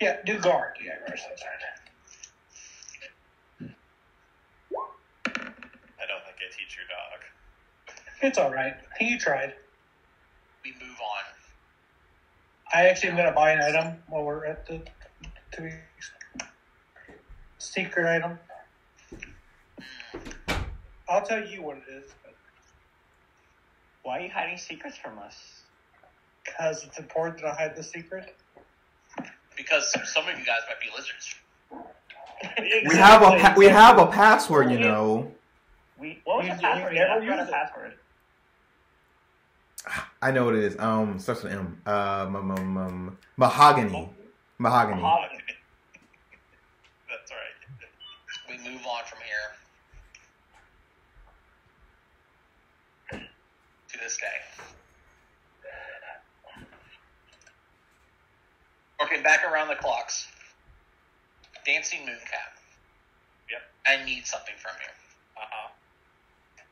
Yeah, do guard. Yeah, that's right. I don't think I teach your dog. It's alright. You tried. We move on. I actually am going to buy an item while we're at the 2 weeks. Secret item. I'll tell you what it is. Why are you hiding secrets from us? Because it's important that I hide the secret. Because some of you guys might be lizards. We have a password, you know. What was the You password? never Yeah, I forgot use a it. password. I know what it is. Starts with M. Mahogany. Mahogany. That's right. We move on from here to this day. Working back around the clocks. Dancing Mooncap. Yep. I need something from you. Uh-huh.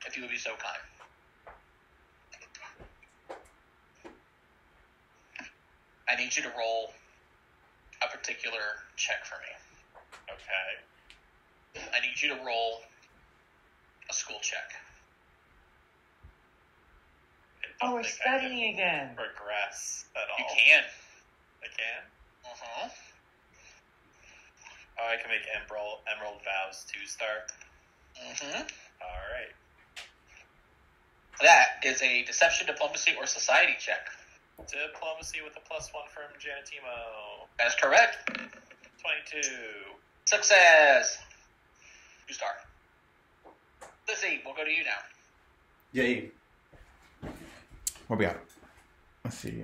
If you would be so kind. I need you to roll a particular check for me. Okay. I need you to roll a school check. I Oh, don't we're think I studying again. can progress at all. You can. I can? Uh-huh. Oh, I can make Emerald Vows 2-star. Mm-hmm. Alright. That is a deception, diplomacy, or society check. Diplomacy with a +1 from Janatimo. That's correct. 22. Success. 2-star. Lizzie, we'll go to you now. Yay. What we got? Let's see.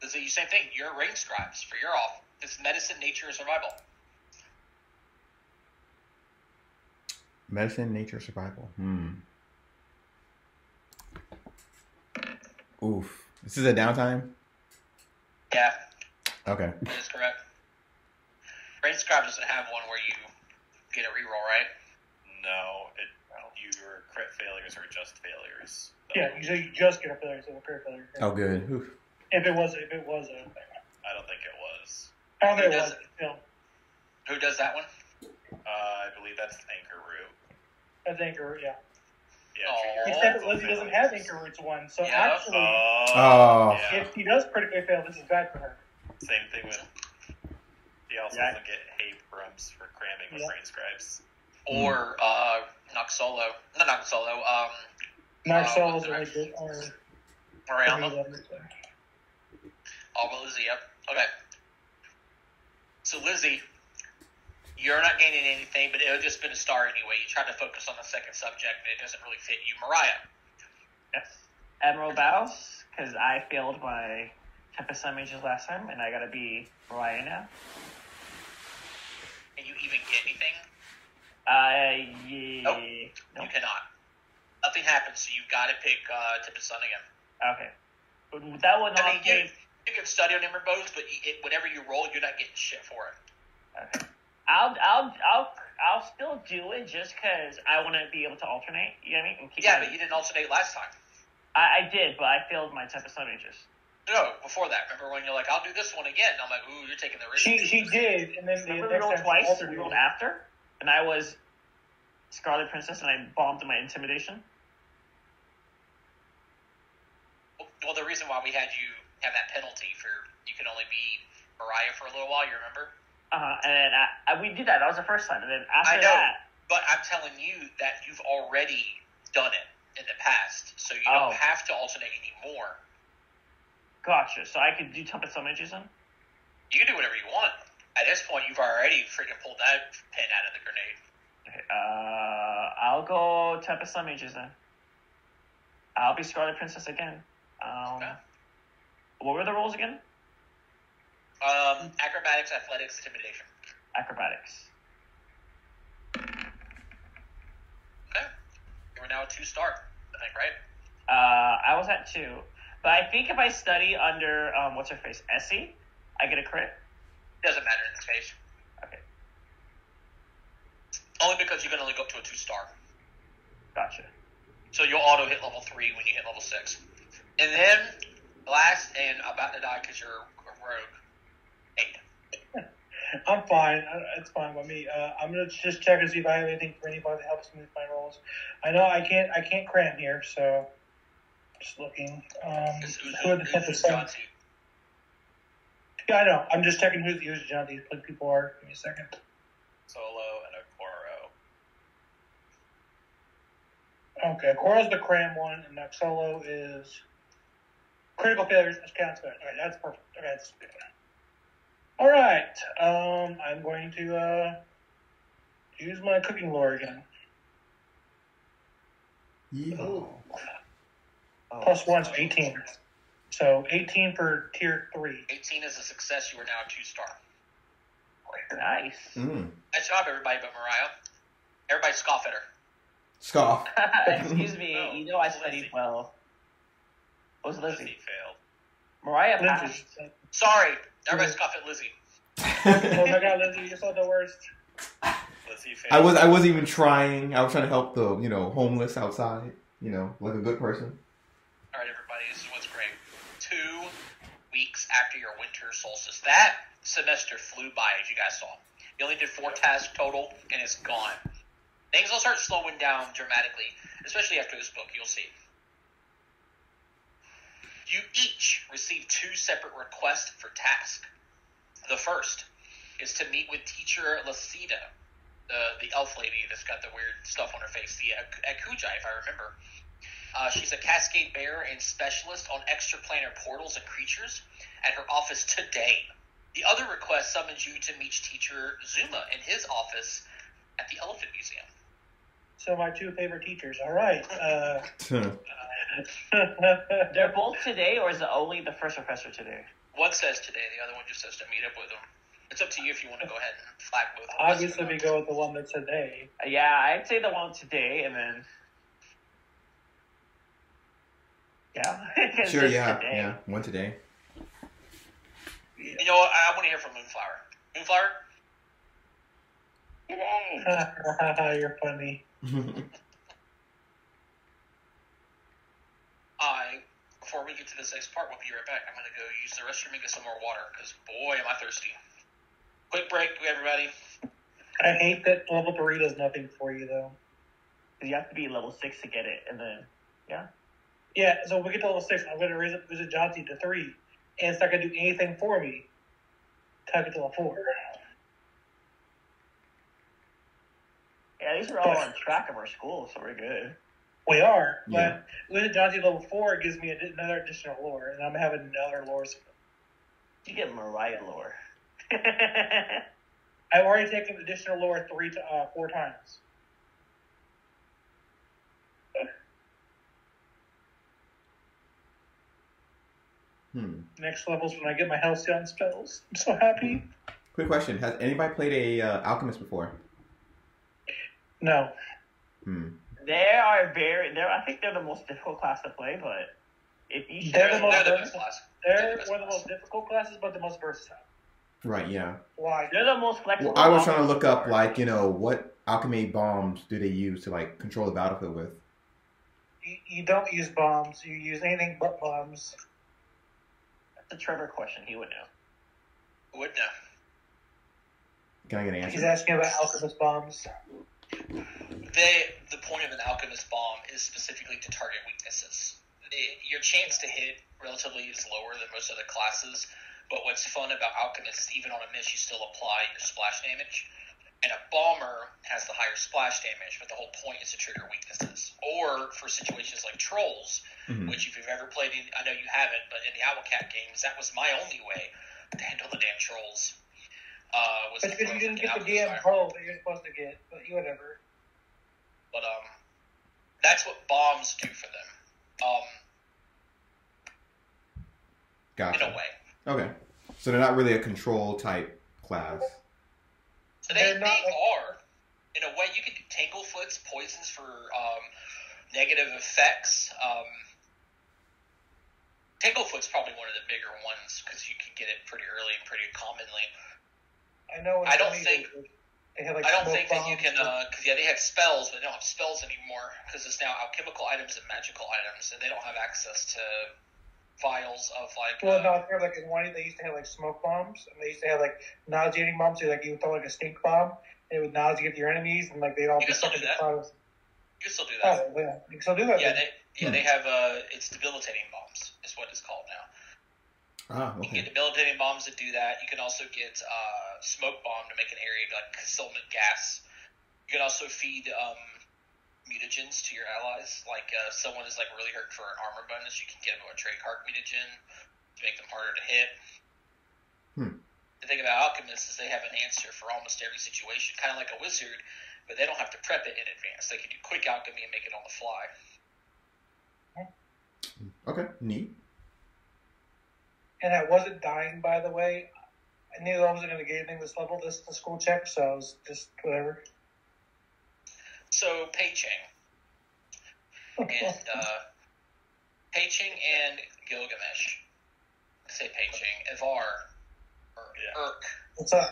Lizzie, you same thing. You're range scribes for your off. It's medicine, nature, or survival. Medicine, nature, survival. Oof. This is a downtime? Yeah, Okay. that is correct. Range scribe doesn't have one where you get a reroll, right? No, your crit failures are just failures. Yeah, you just get a failure, so a crit failure. Oh, good. Oof. If it was a, I don't think it was. I don't know. Who It does was. it? No, Who does that one? I believe that's Anchor Root. I think, or yeah. Yeah, Oh. Except critical Lizzie doesn't failures. have Anchor Roots one, so Yeah. actually, Oh. Yeah. if he does critically fail, this is bad for her. Same thing with. He also Yeah. doesn't get Abrams for cramming with Yeah. brain scribes. Or Noxolo. Not Noxolo. Marcel is what's really the good. Or Mariama. All but Lizzie, yep. Okay. So, Lizzie, you're not gaining anything, but it would just been a star anyway. You tried to focus on the second subject, and it doesn't really fit you. Mariah. Yes. Emerald Vows, because I failed my Tempest Mages last time, and I gotta be Mariah now. Can you even get anything? Yeah. Nope. Nope. You cannot. Nothing happens, so you've got to pick Tip of Sun again. Okay. That would not I mean, be... you can study on Ember Bows, but whatever you roll, you're not getting shit for it. Okay. I'll still do it just because I want to be able to alternate. You know what I mean? And keep Yeah, my- but you didn't alternate last time. I did, but I failed my Tempest Mages. No, before that. Remember when you're like, I'll do this one again? And I'm like, ooh, you're taking the risk. She did, and then the Remember we next rolled time twice? she altered We it. rolled after, and I was Scarlet Princess, and I bombed my Intimidation. Well, the reason why we had you have that penalty for you can only be Mariah for a little while, you remember? And then we did that. That was the first time, and then after I know, that, but I'm telling you that you've already done it in the past, so you Oh. don't have to alternate anymore. gotcha. So I could do Tempest Mages then. You can do whatever you want. At this point, you've already freaking pulled that pin out of the grenade. Okay, I'll go Tempest Mages then. I'll be Scarlet Princess again. Okay. What were the rolls again? Acrobatics, athletics, intimidation. Acrobatics. Okay. You are now a 2-star, I think, right? I was at 2, but I think if I study under what's her face, Essie, I get a crit. Doesn't matter in this case. Okay, Only because you can only go up to a 2-star. gotcha. So you'll auto hit level 3 when you hit level 6. And then, last, and about to die because you're a rogue, 8. I'm fine. It's fine with me. I'm gonna just check to see if I have anything for anybody that helps me with my rolls. I know I can't cram here, so just looking. Who are the Tempest Suns? Yeah, I know. I'm just checking who the John these people are. Give me a second. Solo and a Koro. Okay, Coro's the cram one, and Noxolo is critical failures. Which counts good. All right, that's perfect. Okay, that's good. All right, I'm going to use my cooking lore again. Yeah. Plus 1's 18. So 18 for tier 3. 18 is a success. You are now a 2-star. Nice. Nice job, everybody but Mariah. Everybody scoff at her. Scoff. Excuse me. No, You know I Lizzie. studied well. What was Lizzie Lizzie? failed. Mariah Lindsay. passed. Sorry, everybody scoff at Lizzie. Oh my god, Lindsay, you're so the worst. Lizzie failed. I wasn't even trying. I was trying to help the homeless outside. Like a good person. All right, everybody, this is what's great. 2 tasks after your winter solstice. That semester flew by, as you guys saw. You only did 4 tasks total, and it's gone. Things will start slowing down dramatically, especially after this book. You'll see. You each receive 2 separate requests for task. The first is to meet with teacher Lacida, the elf lady that's got the weird stuff on her face, the Akujai, if I remember. She's a Cascade Bearer and specialist on extraplanar portals and creatures at her office today. The other request summons you to meet teacher Zuma in his office at the Elephant Museum. So my 2 favorite teachers. All right. They're both today, or is it only the first professor today? One says today, the other one just says to meet up with him. It's up to you if you want to go ahead and flag both. Obviously, we go with the one that said today. Yeah, I'd say the one today, and then... Yeah. Sure, yeah. One today. You know what? I want to hear from Moonflower. Moonflower? Today. You're funny. Before we get to this next part, we'll be right back. I'm going to go use the restroom and get some more water, because boy, am I thirsty. Quick break, everybody. I hate that level 3 does nothing for you, though. You have to be level 6 to get it, and then, yeah. Yeah, so when we get to level 6, I'm going to raise up Visit Jonty to 3, and it's not going to do anything for me till I get to level 4. Yeah, these are all on track of our school, so we're good. We are, Yeah. but Visit Jonty level 4 gives me another additional lore, and I'm having another lore. You get Mariah lore. I've already taken additional lore 4 times. Next level's when I get my Halcyon spells. I'm so happy. Quick question: has anybody played a alchemist before? No. I think they're the most difficult class to play, but if you They're one of They're the most difficult classes, but the most versatile. Right. Yeah. Why? They're the most flexible. Well, I was trying to look up, like, what alchemy bombs do they use to, like, control the battlefield with? You don't use bombs. You use anything but bombs. That's a Trevor question. He would know. Would know. Can I get an answer? He's asking about alchemist bombs. The point of an alchemist bomb is specifically to target weaknesses. Your chance to hit relatively is lower than most other classes, but what's fun about alchemists is even on a miss, you still apply your splash damage. And a bomber has the higher splash damage, but the whole point is to trigger weaknesses. Or for situations like trolls, which if you've ever played I know you haven't, but in the Owlcat games, that was my only way to handle the damn trolls. But because you didn't get the damn troll that you're supposed to get, but whatever. But that's what bombs do for them. Gotcha. In a way. Okay. So they're not really a control type class. So they are. In a way, you can do Tanglefoots, poisons for negative effects. Tanglefoot's probably one of the bigger ones because you can get it pretty early and pretty commonly. I don't think that you can, because they had spells, but they don't have spells anymore because it's now alchemical items and magical items, and they don't have access to vials of in one they used to have like smoke bombs, and they used to have like nauseating bombs. So like you would throw like a stink bomb, and it would nauseate your enemies, and like they'd all be stuck in the clouds. You can still do that. Oh, yeah, you can still do that. They have it's debilitating bombs is what it's called now. Ah, okay. You can get debilitating bombs to do that. You can also get smoke bomb to make an area like concealment gas. You can also feed mutagens to your allies. Like someone is like really hurt for an armor bonus, you can get them a Treyarch mutagen to make them harder to hit. The thing about alchemists is they have an answer for almost every situation, kind of like a wizard, but they don't have to prep it in advance. They can do quick alchemy and make it on the fly. Okay, neat. And I wasn't dying, by the way. I knew I wasn't going to get anything this level, this school check, so I was just whatever. So, Pei Ching. And, Pei Ching and Gilgamesh. I say Pei Ching. Ivar. Urk. What's up?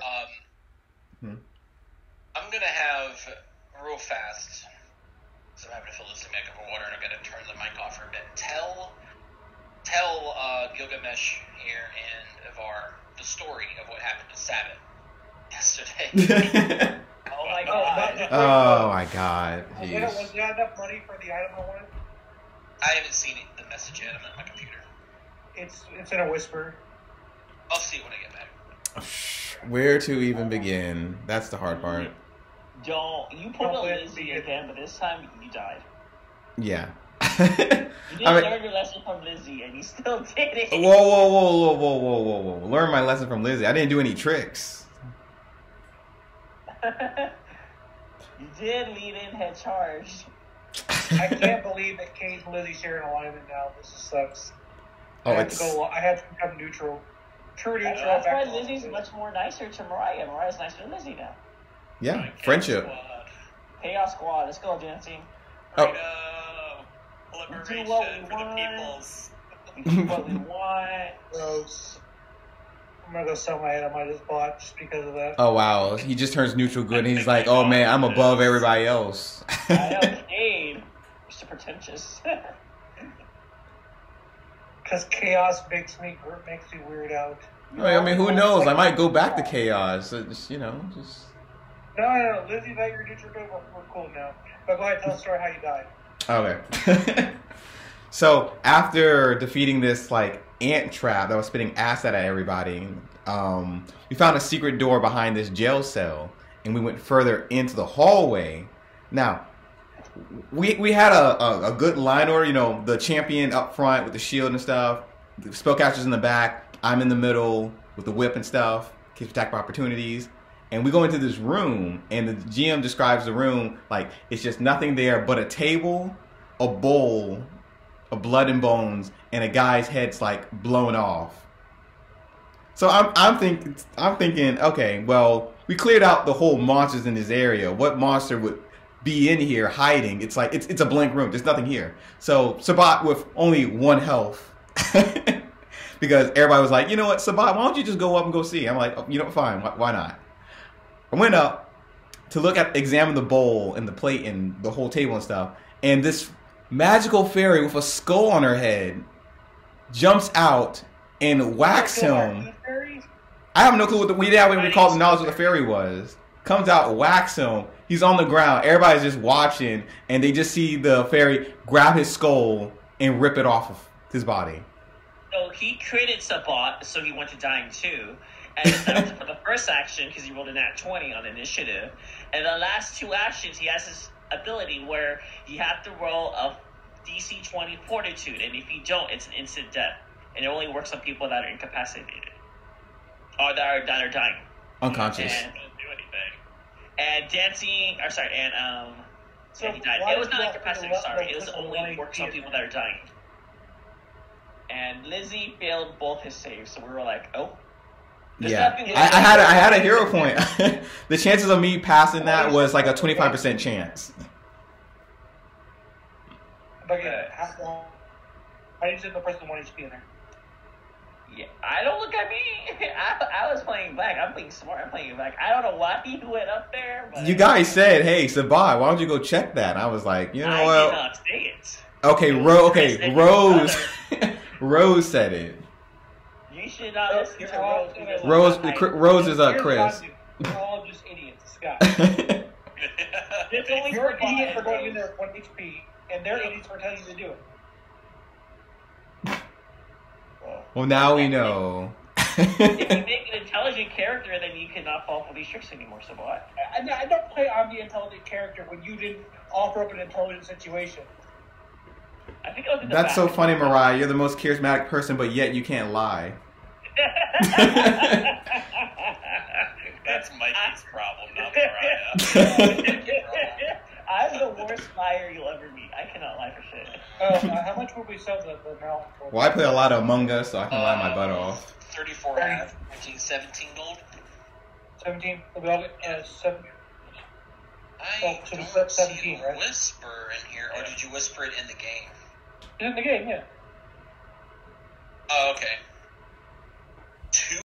I'm going to have, real fast, so I'm having to fill this thing back up with water, and I'm going to turn the mic off for a bit. Tell Gilgamesh here and Ivar the story of what happened to Sabbath yesterday. Oh my god. Oh my god. Was Jeez. there enough money for the item I wanted? I haven't seen the message yet. I'm at my computer. It's in a whisper. I'll see it when I get back. Where to even begin? That's the hard part. You pulled a Lizzie again, but this time you died. Yeah. You didn't learn your lesson from Lizzie, and you still did it. Whoa. Learn my lesson from Lizzie. I didn't do any tricks. You did lead in head charge. I can't believe that Kate and Lizzie share an alignment now. This just sucks. Oh, I had to become neutral. True neutral. That's why Lizzie's much more nicer to Mariah. Mariah's nicer to Lizzie now. Yeah, friendship. Chaos Squad, let's go, dancing. Freedom. Do Liberation what we for the want. peoples. We do what we want. Gross. I'm gonna go sell my item I just bought just because of that. Oh wow, he just turns neutral good, and he's like, "Oh man, I'm above everybody else." I know, Cade. Mr. Pretentious. Because chaos makes me weird out. I mean, who knows? I might go back to chaos. Just. No. Lizzie, that you're neutral good. We're cool now. But go ahead, tell the story how you died. Okay. So after defeating this like ant trap that was spitting acid at everybody, we found a secret door behind this jail cell, and we went further into the hallway. Now, we had a good line order. The champion up front with the shield and stuff, the spellcasters in the back. I'm in the middle with the whip and stuff, in case we attack for opportunities. And we go into this room, and the GM describes the room like it's just nothing there but a table, a bowl of blood and bones, and a guy's head's like blown off. So I'm thinking, okay, well, we cleared out the whole monsters in this area. What monster would be in here hiding? It's like it's a blank room. There's nothing here. So Sabat with only 1 health, because everybody was like, you know what, Sabat, why don't you just go up and go see? I'm like, fine, why not? I went up to examine the bowl and the plate and the whole table and stuff, and this magical fairy with a skull on her head jumps out and whacks him. I have no clue what we didn't even recall the knowledge what the fairy was. Comes out, whacks him. He's on the ground. Everybody's just watching, and they just see the fairy grab his skull and rip it off of his body. So he created Sabat, so he went to dying too. And that was for the first action, because he rolled a nat 20 on initiative. And the last 2 actions, he has this ability where you have to roll a DC 20 fortitude, and if you don't, it's an instant death. And it only works on people that are incapacitated. Or that are dying. Unconscious. And do anything. And dancing, So he died. It was not incapacitated, sorry. It was only works on people that are dying. And Lizzie failed both his saves, so we were like, oh. Yeah, I had a hero point. The chances of me passing that was like a 25% chance. But again, I just did the person 1 HP in there. Yeah, I don't look at me. I was playing back. I'm playing smart. I'm playing back. I don't know why he went up there. But You guys said, "Hey, Sabai, why don't you go check that?" And I was like, you know I what? did not say it. Okay, Rose. Rose said it. You should not listen to Rose. Rose is Chris. We're all just idiots, Scott. It's only You're for an idiot for fun. going in there at 1 HP, and they're idiots for telling you to do it. Well, now we know. If you make an intelligent character, then you cannot fall for these tricks anymore, so what? I don't play on the intelligent character when you didn't offer up an intelligent situation. I think it was in the That's back. so funny, Mariah. You're the most charismatic person, but yet you can't lie. That's Mikey's problem, not Mariah. I'm the worst liar you'll ever meet. I cannot lie for shit. How much would we sell the mount for? Well, I play a lot of Among Us, so I can lie my butt off. 34 half, 17 gold. 17? We'll be all get 7. I so we don't said see 17, right? whisper in here, or did you whisper it in the game? It's in the game, yeah. Oh, okay. 2